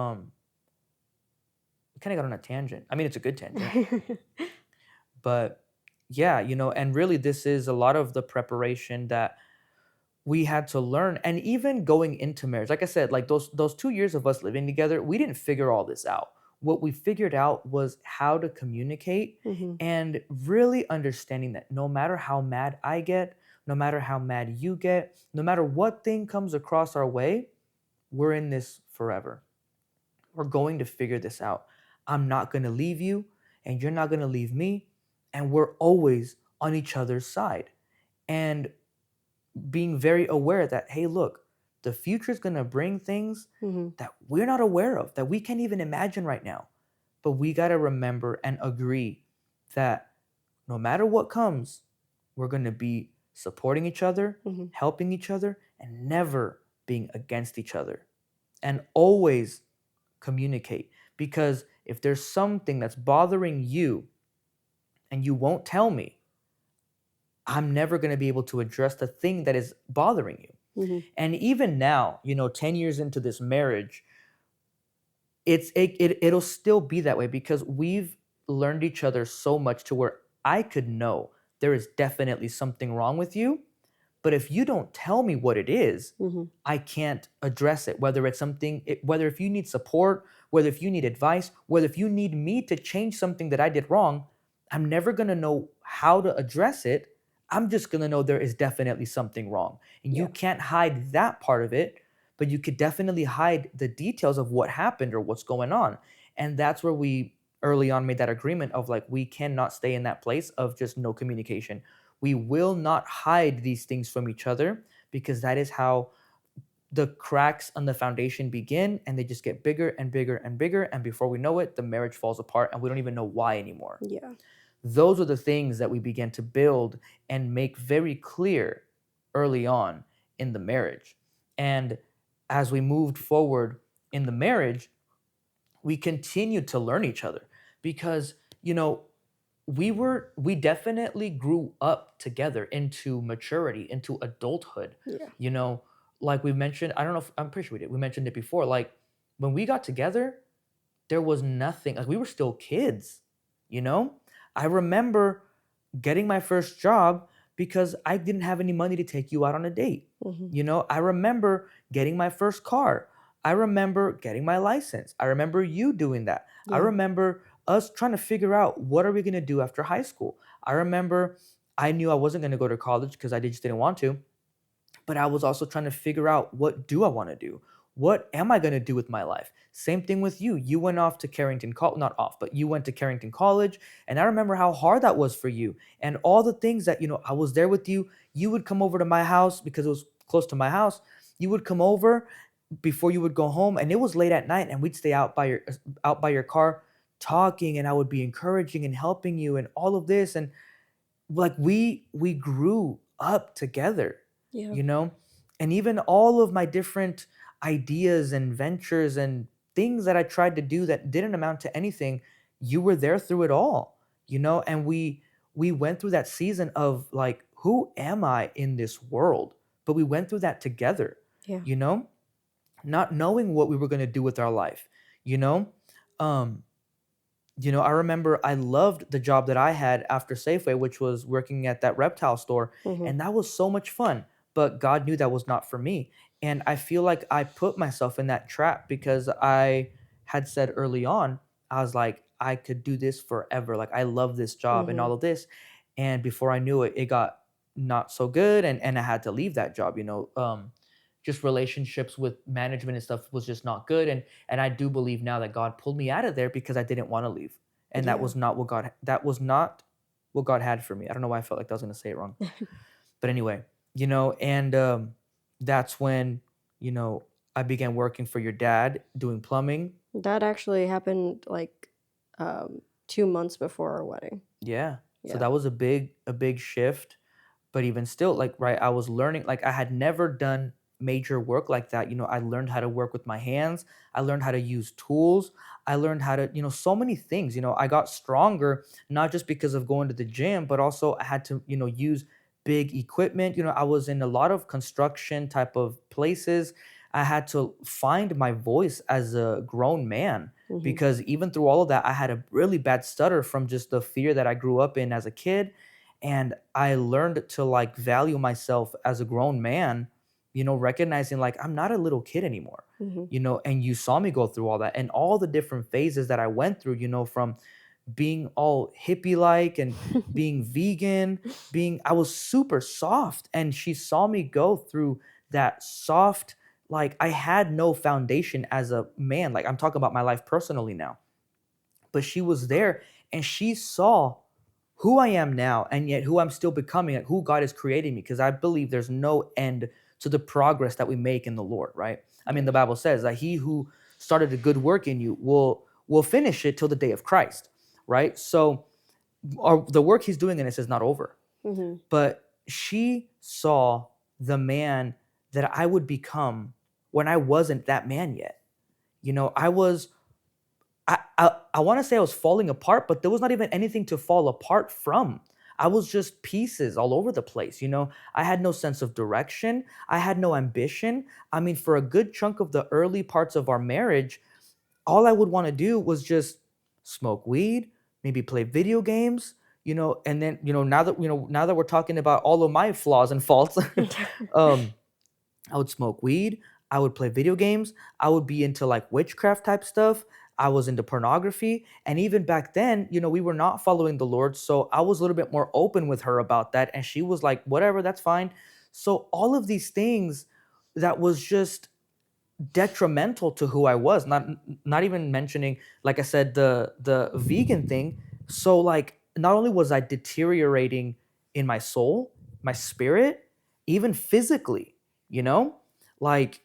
S1: kind of got on a tangent. I mean, it's a good tangent, but yeah, and really this is a lot of the preparation that we had to learn. And even going into marriage, like I said, like those 2 years of us living together, we didn't figure all this out. What we figured out was how to communicate,
S2: Mhm.
S1: and really understanding that no matter how mad I get, no matter how mad you get, no matter what thing comes across our way, we're in this forever. We're going to figure this out. I'm not going to leave you, and you're not going to leave me, and we're always on each other's side. And being very aware that, hey, look, the future is going to bring things
S2: Mhm.
S1: that we're not aware of, that we can't even imagine right now. But we got to remember and agree that no matter what comes, we're going to be supporting each other,
S2: Mhm.
S1: helping each other, and never being against each other. And always communicate. Because if there's something that's bothering you and you won't tell me, I'm never going to be able to address the thing that is bothering you.
S2: Mhm.
S1: And even now, 10 years into this marriage, it'll still be that way because we've learned each other so much to where I could know there is definitely something wrong with you. But if you don't tell me what it is,
S2: Mhm.
S1: I can't address it. Whether it's something, whether if you need support, whether if you need advice, whether if you need me to change something that I did wrong, I'm never going to know how to address it. I'm just going to know there is definitely something wrong. And you
S2: Yeah.
S1: can't hide that part of it, but you could definitely hide the details of what happened or what's going on. And that's where we early on made that agreement of like, we cannot stay in that place of just no communication. We will not hide these things from each other because that is how the cracks on the foundation begin, and they just get bigger and bigger and bigger. And before we know it, the marriage falls apart and we don't even know why anymore.
S2: Yeah.
S1: Those are the things that we began to build and make very clear early on in the marriage. And as we moved forward in the marriage, we continued to learn each other because, we definitely grew up together into maturity, into adulthood.
S2: Yeah.
S1: You know, like we mentioned, I don't know if I'm pretty sure we did. We mentioned it before. Like when we got together, there was nothing. Like we were still kids, you know? I remember getting my first job because I didn't have any money to take you out on a date.
S2: Mhm.
S1: I remember getting my first car. I remember getting my license. I remember you doing that. I
S2: Yeah.
S1: remember us trying to figure out what are we going to do after high school. I remember I knew I wasn't going to go to college because I just didn't want to, but I was also trying to figure out what do I want to do? What am I going to do with my life? Same thing with you. You went off to Carrington College, not off, but you went to Carrington College, and I remember how hard that was for you and all the things that, I was there with you. You would come over to my house because it was close to my house. You would come over before you would go home, and it was late at night, and we'd stay out by your car talking, and I would be encouraging and helping you and all of this, and like we grew up together,
S2: Yeah.
S1: you know and even all of my different ideas and ventures and things that I tried to do that didn't amount to anything, you were there through it all, and we went through that season of like, who am I in this world? But we went through that together,
S2: Yeah.
S1: you know not knowing what we were going to do with our life, you know um I remember I loved the job that I had after Safeway, which was working at that reptile store,
S2: Hmm.
S1: and that was so much fun. But God knew that was not for me. And I feel like I put myself in that trap because I had said early on, I was like, I could do this forever. Like, I love this job and
S2: Hmm.
S1: all of this. And before I knew it, it got not so good. And I had to leave that job, just relationships with management and stuff was just not good. And I do believe now that God pulled me out of there because I didn't want to leave. And
S2: Yeah.
S1: that was not what God had for me. I don't know why I felt like I was going to say it wrong. But anyway, and that's when, you know, I began working for your dad doing plumbing.
S2: That actually happened like 2 months before our wedding.
S1: Yeah. So
S2: Yeah.
S1: that was a big shift. But even still, like, right, I was learning, like, I had never done major work like that. I learned how to work with my hands. I learned how to use tools. I learned how to, so many things. I got stronger, not just because of going to the gym, but also I had to, use big equipment. I was in a lot of construction type of places. I had to find my voice as a grown man,
S2: Hmm.
S1: because even through all of that, I had a really bad stutter from just the fear that I grew up in as a kid. And I learned to like value myself as a grown man, recognizing like I'm not a little kid anymore.
S2: Hmm.
S1: And you saw me go through all that and all the different phases that I went through, from being all hippie like and being vegan, being I was super soft, and she saw me go through that soft, like I had no foundation as a man. Like, I'm talking about my life personally now, but she was there and she saw who I am now and yet who I'm still becoming, like who God is creating me, because I believe there's no end to the progress that we make in the Lord, right? I mean, the
S2: Yes.
S1: Bible says that he who started a good work in you will finish it till the day of Christ, right? So the work he's doing in us is not over.
S2: Hmm.
S1: But she saw the man that I would become when I wasn't that man yet. I was I want to say I was falling apart, but there was not even anything to fall apart from. I was just pieces all over the place. I had no sense of direction. I had no ambition. I mean, for a good chunk of the early parts of our marriage, all I would want to do was just smoke weed, maybe play video games, and then, now that we're talking about all of my flaws and faults, um, I would smoke weed. I would play video games. I would be into like witchcraft type stuff. I was into pornography. And even back then, we were not following the Lord. So I was a little bit more open with her about that. And she was like, whatever, that's fine. So all of these things that was just detrimental to who I was. Not even mentioning, like I said, the vegan thing. So like, not only was I deteriorating in my soul, my spirit, even physically, you know? Like,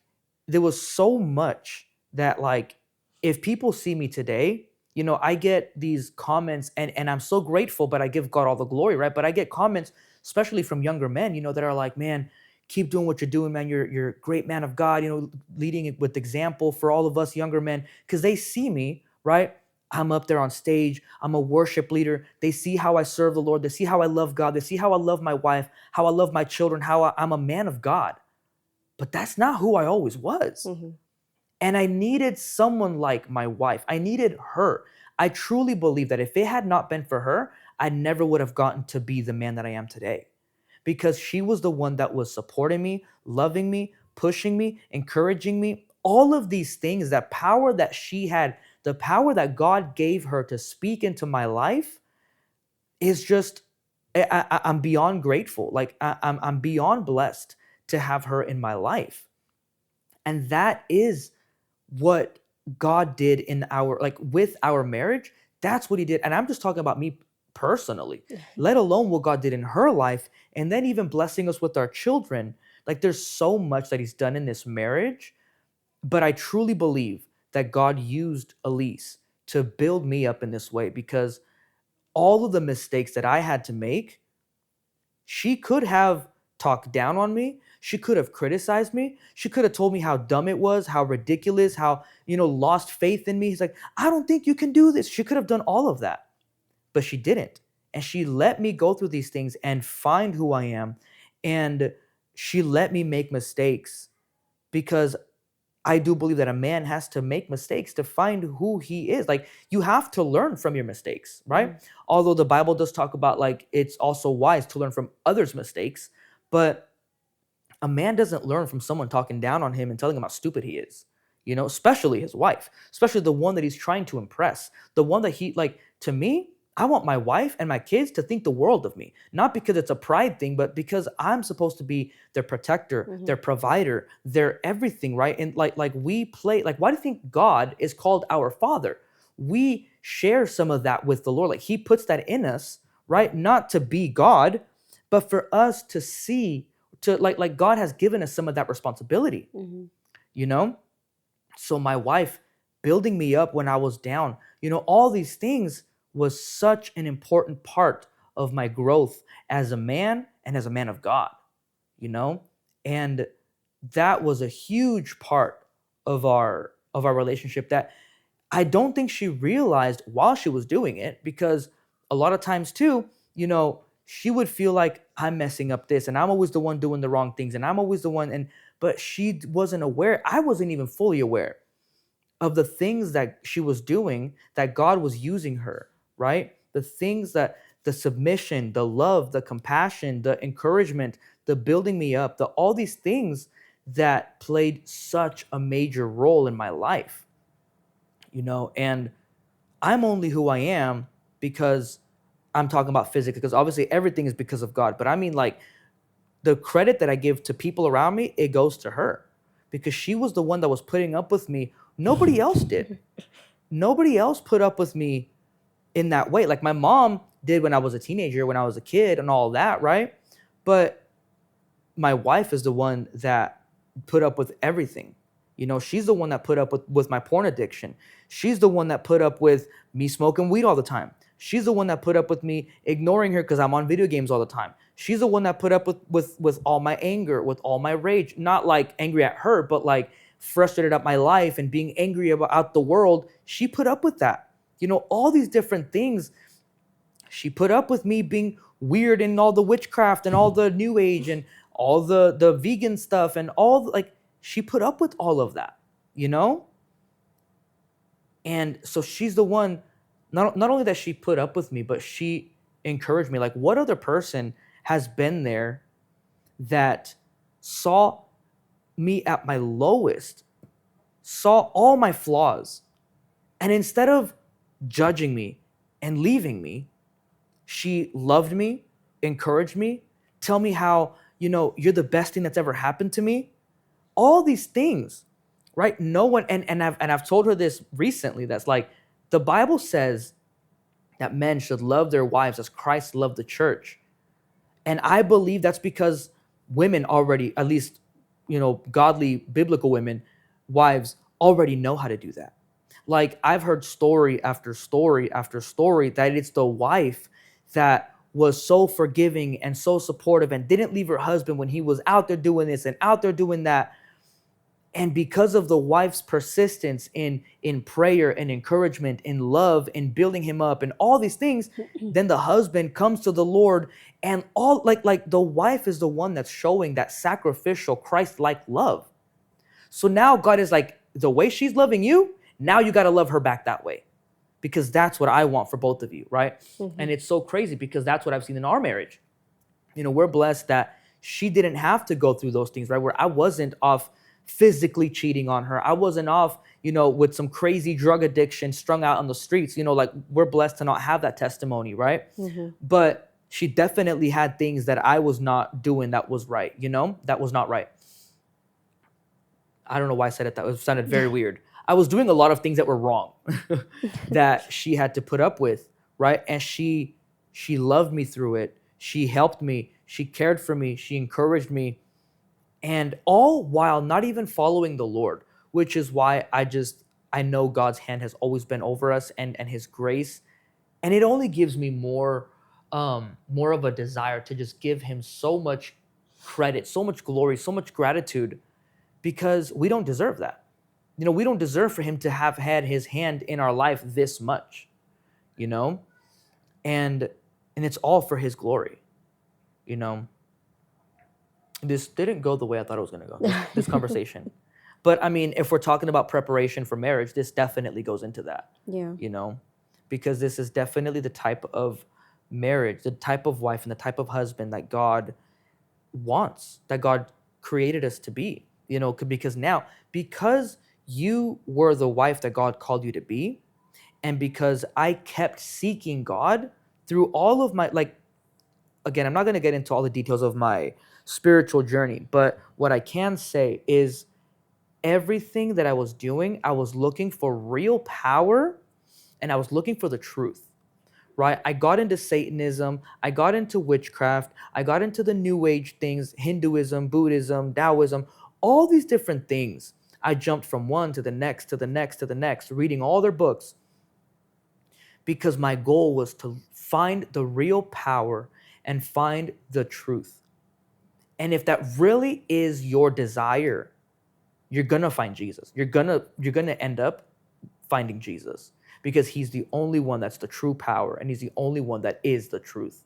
S1: there was so much that, like, if people see me today, I get these comments, and I'm so grateful, but I give God all the glory, right? But I get comments, especially from younger men, that are like, man, keep doing what you're doing, man. You're a great man of God, leading it with example for all of us younger men, because they see me, right? I'm up there on stage. I'm a worship leader. They see how I serve the Lord. They see how I love God. They see how I love my wife, how I love my children, how I'm a man of God. But that's not who I always was.
S2: Hmm.
S1: And I needed someone like my wife. I needed her. I truly believe that if it had not been for her, I never would have gotten to be the man that I am today, because she was the one that was supporting me, loving me, pushing me, encouraging me all of these things, that power that she had, the power that God gave her to speak into my life is just, I'm beyond grateful. Like I'm beyond blessed to have her in my life. And that is what God did in our, like, with our marriage. That's what he did. And I'm just talking about me personally, let alone what God did in her life, and then even blessing us with our children. Like, there's so much that he's done in this marriage. But I truly believe that God used Alyese to build me up in this way, because all of the mistakes that I had to make, she could have talked down on me. She could have criticized me. She could have told me how dumb it was, how ridiculous, how, lost faith in me. He's like, I don't think you can do this. She could have done all of that, but she didn't. And she let me go through these things and find who I am. And she let me make mistakes, because I do believe that a man has to make mistakes to find who he is. Like, you have to learn from your mistakes, right?
S2: Mhm.
S1: Although the Bible does talk about, like, it's also wise to learn from others' mistakes, but a man doesn't learn from someone talking down on him and telling him how stupid he is. Especially his wife, especially the one that he's trying to impress, the one that he, like, to me, I want my wife and my kids to think the world of me, not because it's a pride thing, but because I'm supposed to be their protector,
S2: Mhm.
S1: their provider, their everything, right? And like we play, like, why do you think God is called our Father? We share some of that with the Lord. Like, he puts that in us, right? Not to be God, but for us to see, to, like God has given us some of that responsibility,
S2: Mhm.
S1: you know? So my wife building me up when I was down, all these things was such an important part of my growth as a man and as a man of God, you know? And that was a huge part of our relationship that I don't think she realized while she was doing it, because a lot of times too, she would feel like I'm messing up this and I'm always the one doing the wrong things and I'm always the one, and but she wasn't aware. I wasn't even fully aware of the things that she was doing, that God was using her, right? The things that, the submission, the love, the compassion, the encouragement, the building me up, the all these things that played such a major role in my life, and I'm only who I am because I'm talking about physics, because obviously everything is because of God. But I mean, like, the credit that I give to people around me, it goes to her, because she was the one that was putting up with me. Nobody else did. Nobody else put up with me in that way. Like, my mom did when I was a teenager, when I was a kid, and all that, right? But my wife is the one that put up with everything. She's the one that put up with my porn addiction. She's the one that put up with me smoking weed all the time. She's the one that put up with me ignoring her because I'm on video games all the time. She's the one that put up with all my anger, with all my rage. Not like angry at her, but like frustrated at my life and being angry about the world. She put up with that. All these different things. She put up with me being weird and all the witchcraft and all the new age and all the vegan stuff and all like, she put up with all of that, you know? And so she's the one, not only that she put up with me, but she encouraged me. Like, what other person has been there that saw me at my lowest, saw all my flaws, and instead of judging me and leaving me, she loved me, encouraged me, tell me how, you're the best thing that's ever happened to me. All these things, right? No one, and I've told her this recently, that's like, the Bible says that men should love their wives as Christ loved the church. And I believe that's because women already, at least, godly biblical women, wives already know how to do that. Like, I've heard story after story after story that it's the wife that was so forgiving and so supportive and didn't leave her husband when he was out there doing this and out there doing that. And because of the wife's persistence in prayer and encouragement, in love, in building him up and all these things, then the husband comes to the Lord, and all, like the wife is the one that's showing that sacrificial Christ-like love. So now God is like, the way she's loving you, now you got to love her back that way, because that's what I want for both of you, right? And
S2: Mhm.
S1: it's so crazy because that's what I've seen in our marriage. We're blessed that she didn't have to go through those things, right? Where I wasn't off physically cheating on her. I wasn't off, with some crazy drug addiction strung out on the streets. Like, we're blessed to not have that testimony, right?
S2: Mm-hmm.
S1: But she definitely had things that I was not doing that was right, that was not right. I don't know why I said it. That sounded very weird. I was doing a lot of things that were wrong that she had to put up with, right? And she loved me through it. She helped me. She cared for me. She encouraged me. And all while not even following the Lord, which is why I know God's hand has always been over us, and his grace. And it only gives me more of a desire to just give him so much credit, so much glory, so much gratitude, because we don't deserve that. We don't deserve for him to have had his hand in our life this much, you know? And it's all for his glory, you know? This didn't go the way I thought it was going to go, this conversation. But I mean, if we're talking about preparation for marriage, this definitely goes into that,
S2: Yeah.
S1: Because this is definitely the type of marriage, the type of wife and the type of husband that God wants, that God created us to be, because you were the wife that God called you to be, and because I kept seeking God through all of my, like, again, I'm not going to get into all the details of my spiritual journey, but what I can say is everything that I was doing, I was looking for real power, and I was looking for the truth. Right? I got into Satanism, I got into witchcraft, I got into the New Age things, Hinduism, Buddhism, Taoism, all these different things. I jumped from one to the next, to the next, to the next, reading all their books, because my goal was to find the real power and find the truth. And if that really is your desire, you're gonna find Jesus. You're gonna end up finding Jesus, because he's the only one that's the true power, and he's the only one that is the truth,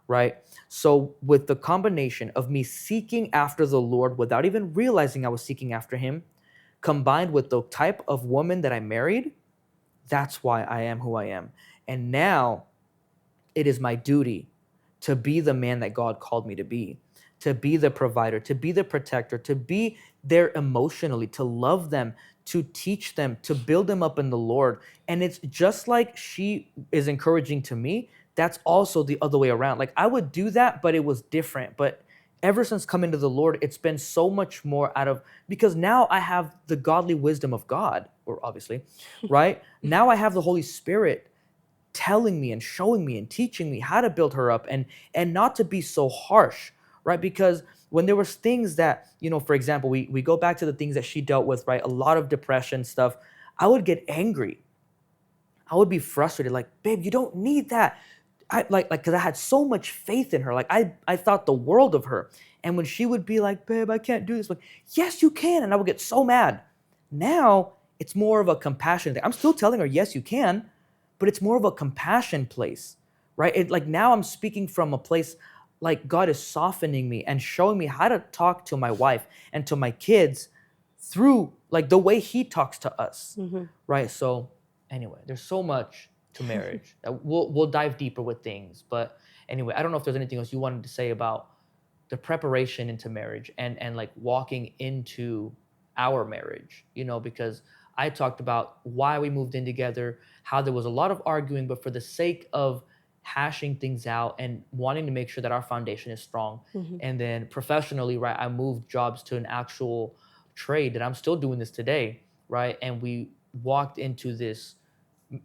S1: right? So with the combination of me seeking after the Lord without even realizing I was seeking after him, combined with the type of woman that I married, that's why I am who I am. And now it is my duty to be the man that God called me to be the provider, to be the protector, to be there emotionally, to love them, to teach them, to build them up in the Lord. And it's just like she is encouraging to me, that's also the other way around. Like, I would do that, but it was different. But ever since coming to the Lord, it's been so much more because now I have the godly wisdom of God, or obviously, right? Now I have the Holy Spirit telling me and showing me and teaching me how to build her up, and not to be so harsh, right? Because when there was things that, for example, we go back to the things that she dealt with, right? A lot of depression stuff. I would get angry. I would be frustrated, like, babe, you don't need that. I like because I had so much faith in her. Like, I thought the world of her. And when she would be like, babe, I can't do this, like, yes, you can. And I would get so mad. Now it's more of a compassion thing. I'm still telling her, yes, you can, but it's more of a compassion place, right? Like, now I'm speaking from a place like God is softening me and showing me how to talk to my wife and to my kids through, like, the way he talks to us,
S2: Mm-hmm.
S1: right? So anyway, there's so much to marriage. We'll dive deeper with things, but anyway, I don't know if there's anything else you wanted to say about the preparation into marriage, and like walking into our marriage, because I talked about why we moved in together, how there was a lot of arguing, but for the sake of hashing things out and wanting to make sure that our foundation is strong.
S2: Mm-hmm.
S1: And then professionally, right, I moved jobs to an actual trade that I'm still doing this today, right? And we walked into this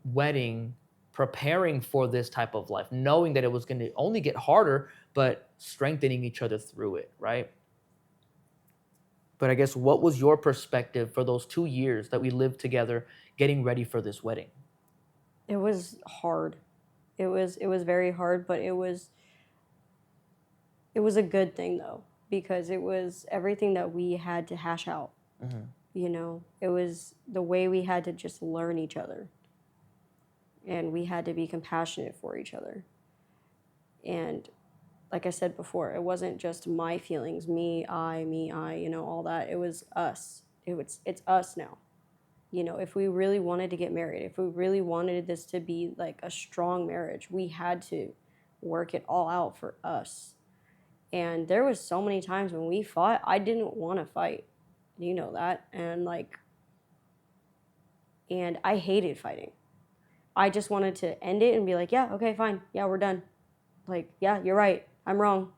S1: wedding preparing for this type of life, knowing that it was going to only get harder, but strengthening each other through it, right? But I guess, what was your perspective for those 2 years that we lived together getting ready for this wedding?
S2: It was hard. It was very hard, but it was a good thing though, because it was everything that we had to hash out.
S1: Mm-hmm.
S2: It was the way we had to just learn each other, and we had to be compassionate for each other. And like I said before, it wasn't just my feelings, me, I, all that. It was us. It's us now. If we really wanted to get married, if we really wanted this to be like a strong marriage, we had to work it all out for us. And there was so many times when we fought, I didn't want to fight. You know that. And I hated fighting. I just wanted to end it and be like, yeah, okay, fine. Yeah, we're done. Like, yeah, you're right. I'm wrong.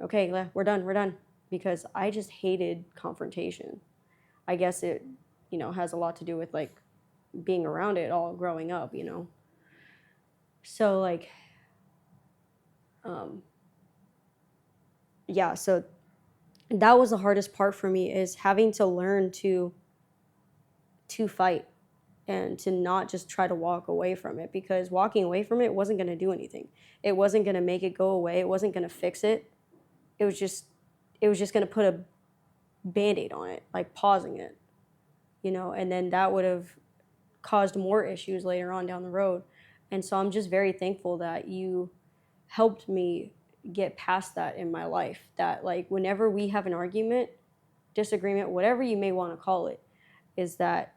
S2: Okay, we're done. We're done. Because I just hated confrontation. I guess it, has a lot to do with like being around it all growing up. So like, um, yeah, so that was the hardest part for me, is having to learn to fight and to not just try to walk away from it, because walking away from it wasn't going to do anything. It wasn't going to make it go away. It wasn't going to fix it. It was just going to put a band-aid on it, like pausing it, and then that would have caused more issues later on down the road. And so I'm just very thankful that you helped me get past that in my life, that like whenever we have an argument, disagreement, whatever you may want to call it, is that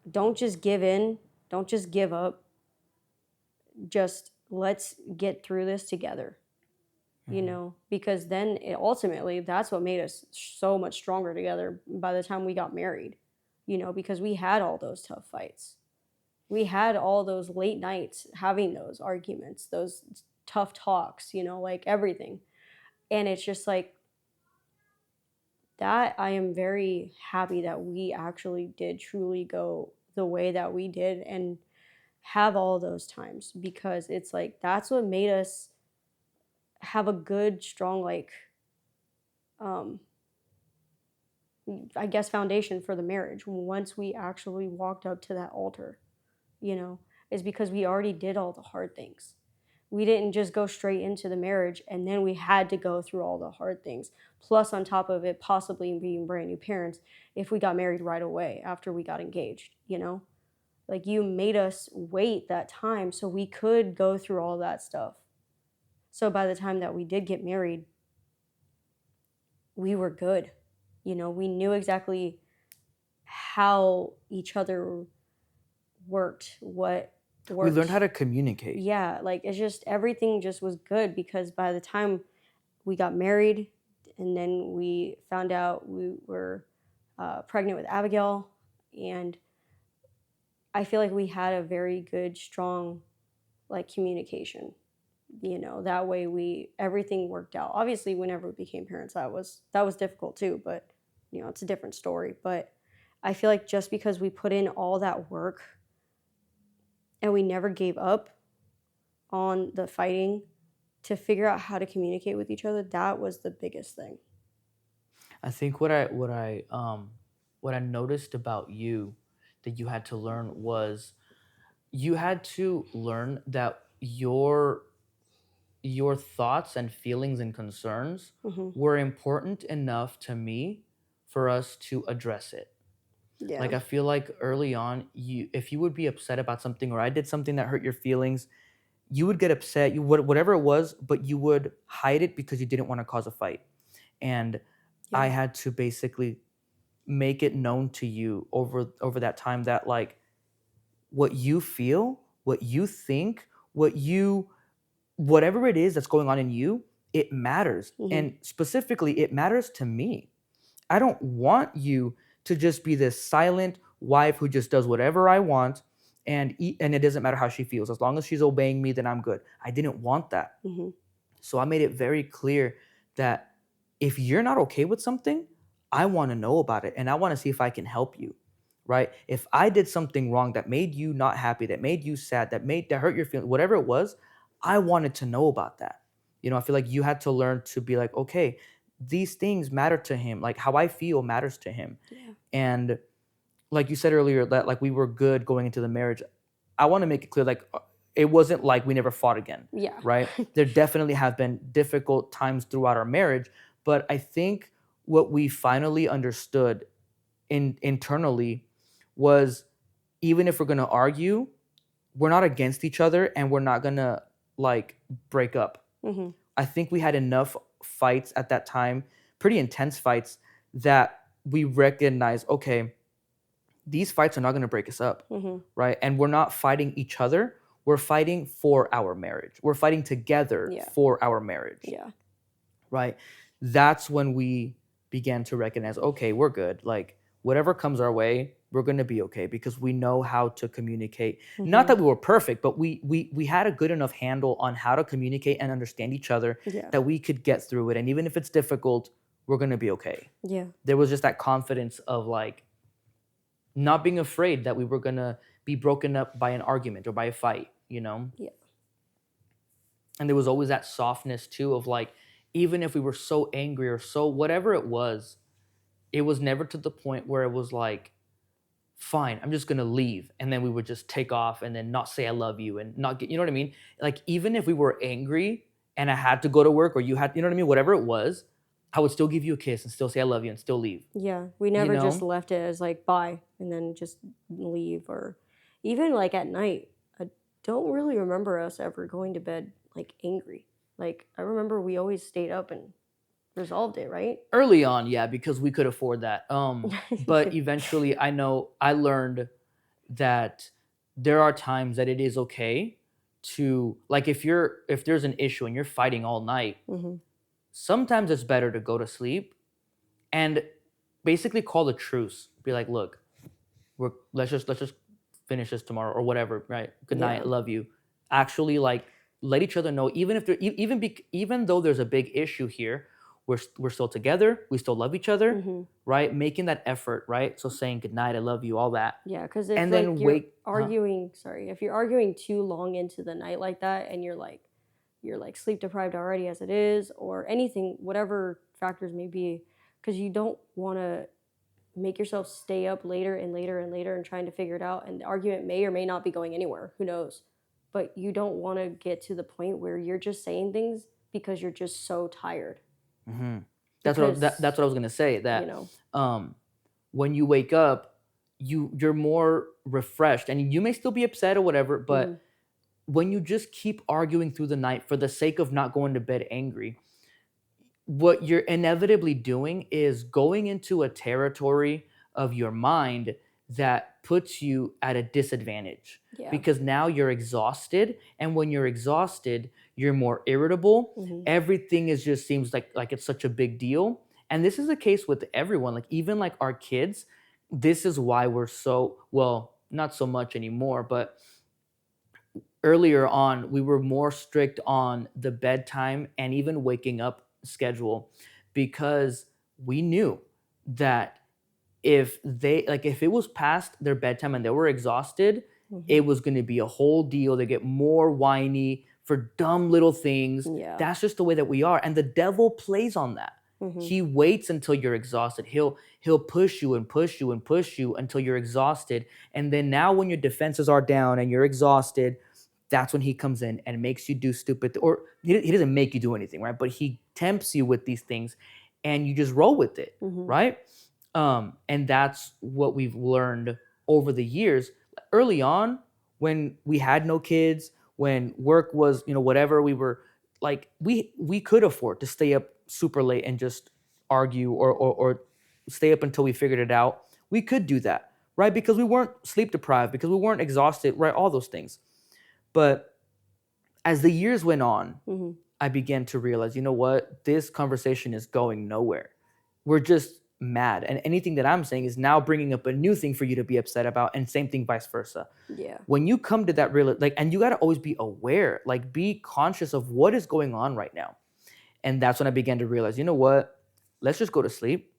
S2: don't just give in, don't just give up, just let's get through this together, because then ultimately that's what made us so much stronger together by the time we got married, because we had all those tough fights. We had all those late nights having those arguments, those tough talks, like everything. And it's just like that. I am very happy that we actually did truly go the way that we did and have all those times, because it's like that's what made us have a good, strong, like, um, I guess, foundation for the marriage once we actually walked up to that altar, you know, is because we already did all the hard things. We didn't just go straight into the marriage and then we had to go through all the hard things. Plus, on top of it, possibly being brand new parents if we got married right away after we got engaged. Like, you made us wait that time so we could go through all that stuff. So by the time that we did get married, we were good. We knew exactly how each other worked, what
S1: We learned how
S2: worked.
S1: to communicate.
S2: Yeah, like it's just everything just was good, because by the time we got married and then we found out we were pregnant with Abigail, and I feel like we had a very good, strong, like, communication. That way everything worked out. Obviously, whenever we became parents, that was difficult too, but it's a different story. But I feel like just because we put in all that work and we never gave up on the fighting to figure out how to communicate with each other, that was the biggest thing.
S1: I think what I noticed about you that you had to learn was you had to learn that your thoughts and feelings and concerns
S2: Hmm.
S1: were important enough to me for us to address it.
S2: Yeah.
S1: Like, I feel like early on, if you would be upset about something, or I did something that hurt your feelings, you would get upset, you would, whatever it was, but you would hide it because you didn't want to cause a fight. And I
S2: Yeah.
S1: had to basically make it known to you over that time that, like, what you feel, what you think, whatever it is that's going on in you, it matters.
S2: Hmm.
S1: And specifically, it matters to me. I don't want you to just be this silent wife who just does whatever I want, and it doesn't matter how she feels. As long as she's obeying me, then I'm good. I didn't want that.
S2: Hmm.
S1: So I made it very clear that if you're not okay with something, I want to know about it and I want to see if I can help you. Right? If I did something wrong that made you not happy, that made you sad, that hurt your feelings, whatever it was, I wanted to know about that. I feel like you had to learn to be like, okay, these things matter to him. Like, how I feel matters to him.
S2: Yeah.
S1: And like you said earlier, that like we were good going into the marriage. I want to make it clear, like, it wasn't like we never fought again,
S2: Yeah.
S1: right? There definitely have been difficult times throughout our marriage, but I think what we finally understood internally was, even if we're going to argue, we're not against each other and we're not going to, like, break up.
S2: Hmm.
S1: I think we had enough fights at that time, pretty intense fights, that we recognized, okay, these fights are not going to break us up,
S2: Hmm.
S1: right? And we're not fighting each other. We're fighting for our marriage. We're fighting together
S2: Yeah.
S1: for our marriage,
S2: Yeah.
S1: right? That's when we began to recognize, okay, we're good. Like whatever comes our way, we're going to be okay because we know how to communicate. Not
S2: Mm-hmm.
S1: that we were perfect, but we had a good enough handle on how to communicate and understand each other
S2: Yeah.
S1: that we could get through it. And even if it's difficult, we're going to be okay.
S2: Yeah.
S1: There was just that confidence of like not being afraid that we were going to be broken up by an argument or by a fight, you know?
S2: Yeah.
S1: And there was always that softness too of like, even if we were so angry or so whatever it was never to the point where it was like, fine, I'm just gonna leave. And then we would just take off and then not say I love you and not get, you know what I mean? Like, even if we were angry and I had to go to work or you had, you know what I mean? Whatever it was, I would still give you a kiss and still say I love you and still leave.
S2: Yeah. We
S1: You
S2: never just
S1: know?
S2: left it as like bye and then just leave. Or even like at night, I don't really remember us ever going to bed like angry. Like I remember we always stayed up and resolved it, right?
S1: Early on, yeah, because we could afford that. But eventually I know I learned that there are times that it is okay to like if there's an issue and you're fighting all night,
S2: Mm-hmm.
S1: sometimes it's better to go to sleep and basically call a truce. Be like, look, let's just finish this tomorrow or whatever, right? Good night,
S2: Yeah.
S1: love you. Actually, like let each other know, even if there, even though there's a big issue here, we're still together. We still love each other,
S2: Mm-hmm.
S1: right? Making that effort, right? So saying good night, I love you, all that,
S2: Yeah, because if
S1: and
S2: like
S1: then
S2: you're
S1: wake. Huh?
S2: arguing, sorry, if you're arguing too long into the night like that, and you're like sleep deprived already as it is, or anything, whatever factors may be, because you don't want to make yourself stay up later and later and later and trying to figure it out, and the argument may or may not be going anywhere. Who knows? But you don't want to get to the point where you're just saying things because you're just so tired.
S1: Mm-hmm.
S2: Because
S1: That's what I was gonna say.
S2: you
S1: That
S2: know,
S1: when you wake up, you're more refreshed, and you may still be upset or whatever.
S2: mm-hmm.
S1: But when you just keep arguing through the night for the sake of not going to bed angry, what you're inevitably doing is going into a territory of your mind that puts you at a disadvantage
S2: Yeah.
S1: because now you're exhausted, and when you're exhausted you're more irritable.
S2: Mm-hmm.
S1: Everything is just seems like it's such a big deal, and this is the case with everyone, like even like our kids. This is why we're so, well, not so much anymore, but earlier on we were more strict on the bedtime and even waking up schedule because we knew that if it was past their bedtime and they were exhausted,
S2: Mm-hmm.
S1: it was going to be a whole deal. They get more whiny for dumb little things.
S2: Yeah.
S1: That's just the way that we are, and the devil plays on that.
S2: Mm-hmm.
S1: He waits until you're exhausted. He'll push you and push you and push you until you're exhausted, and then now when your defenses are down and you're exhausted, that's when he comes in and makes you do stupid, or he doesn't make you do anything, right? But he tempts you with these things and you just roll with it,
S2: Mm-hmm.
S1: right? And that's what we've learned over the years. Early on, when we had no kids, when work was, whatever, we were like, we could afford to stay up super late and just argue or stay up until we figured it out. We could do that, right? Because we weren't sleep deprived, because we weren't exhausted, right? All those things. But as the years went on,
S2: Mm-hmm.
S1: I began to realize, you know what? This conversation is going nowhere. We're just mad. And anything that I'm saying is now bringing up a new thing for you to be upset about. And same thing, vice versa.
S2: Yeah.
S1: When you come to that real, like, and you got to always be aware, like be conscious of what is going on right now. And that's when I began to realize, you know what? Let's just go to sleep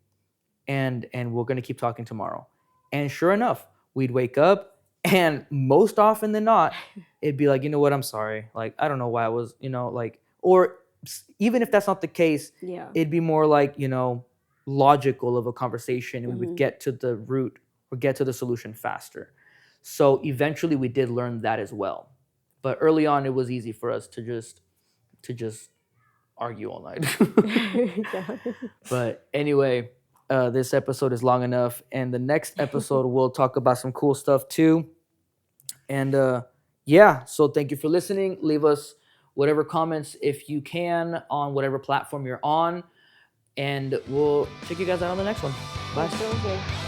S1: and we're going to keep talking tomorrow. And sure enough, we'd wake up, and most often than not, it'd be like, you know what, I'm sorry. Like, I don't know why I was, like, or even if that's not the case,
S2: Yeah.
S1: it'd be more like, logical of a conversation, and we
S2: Mm-hmm.
S1: would get to the root or get to the solution faster. So eventually we did learn that as well. But early on, it was easy for us to just argue all night.
S2: Yeah.
S1: But anyway, this episode is long enough, and the next episode we'll talk about some cool stuff too. And yeah, so thank you for listening. Leave us whatever comments if you can on whatever platform you're on, and we'll check you guys out on the next one. Bye.
S2: Sounds good.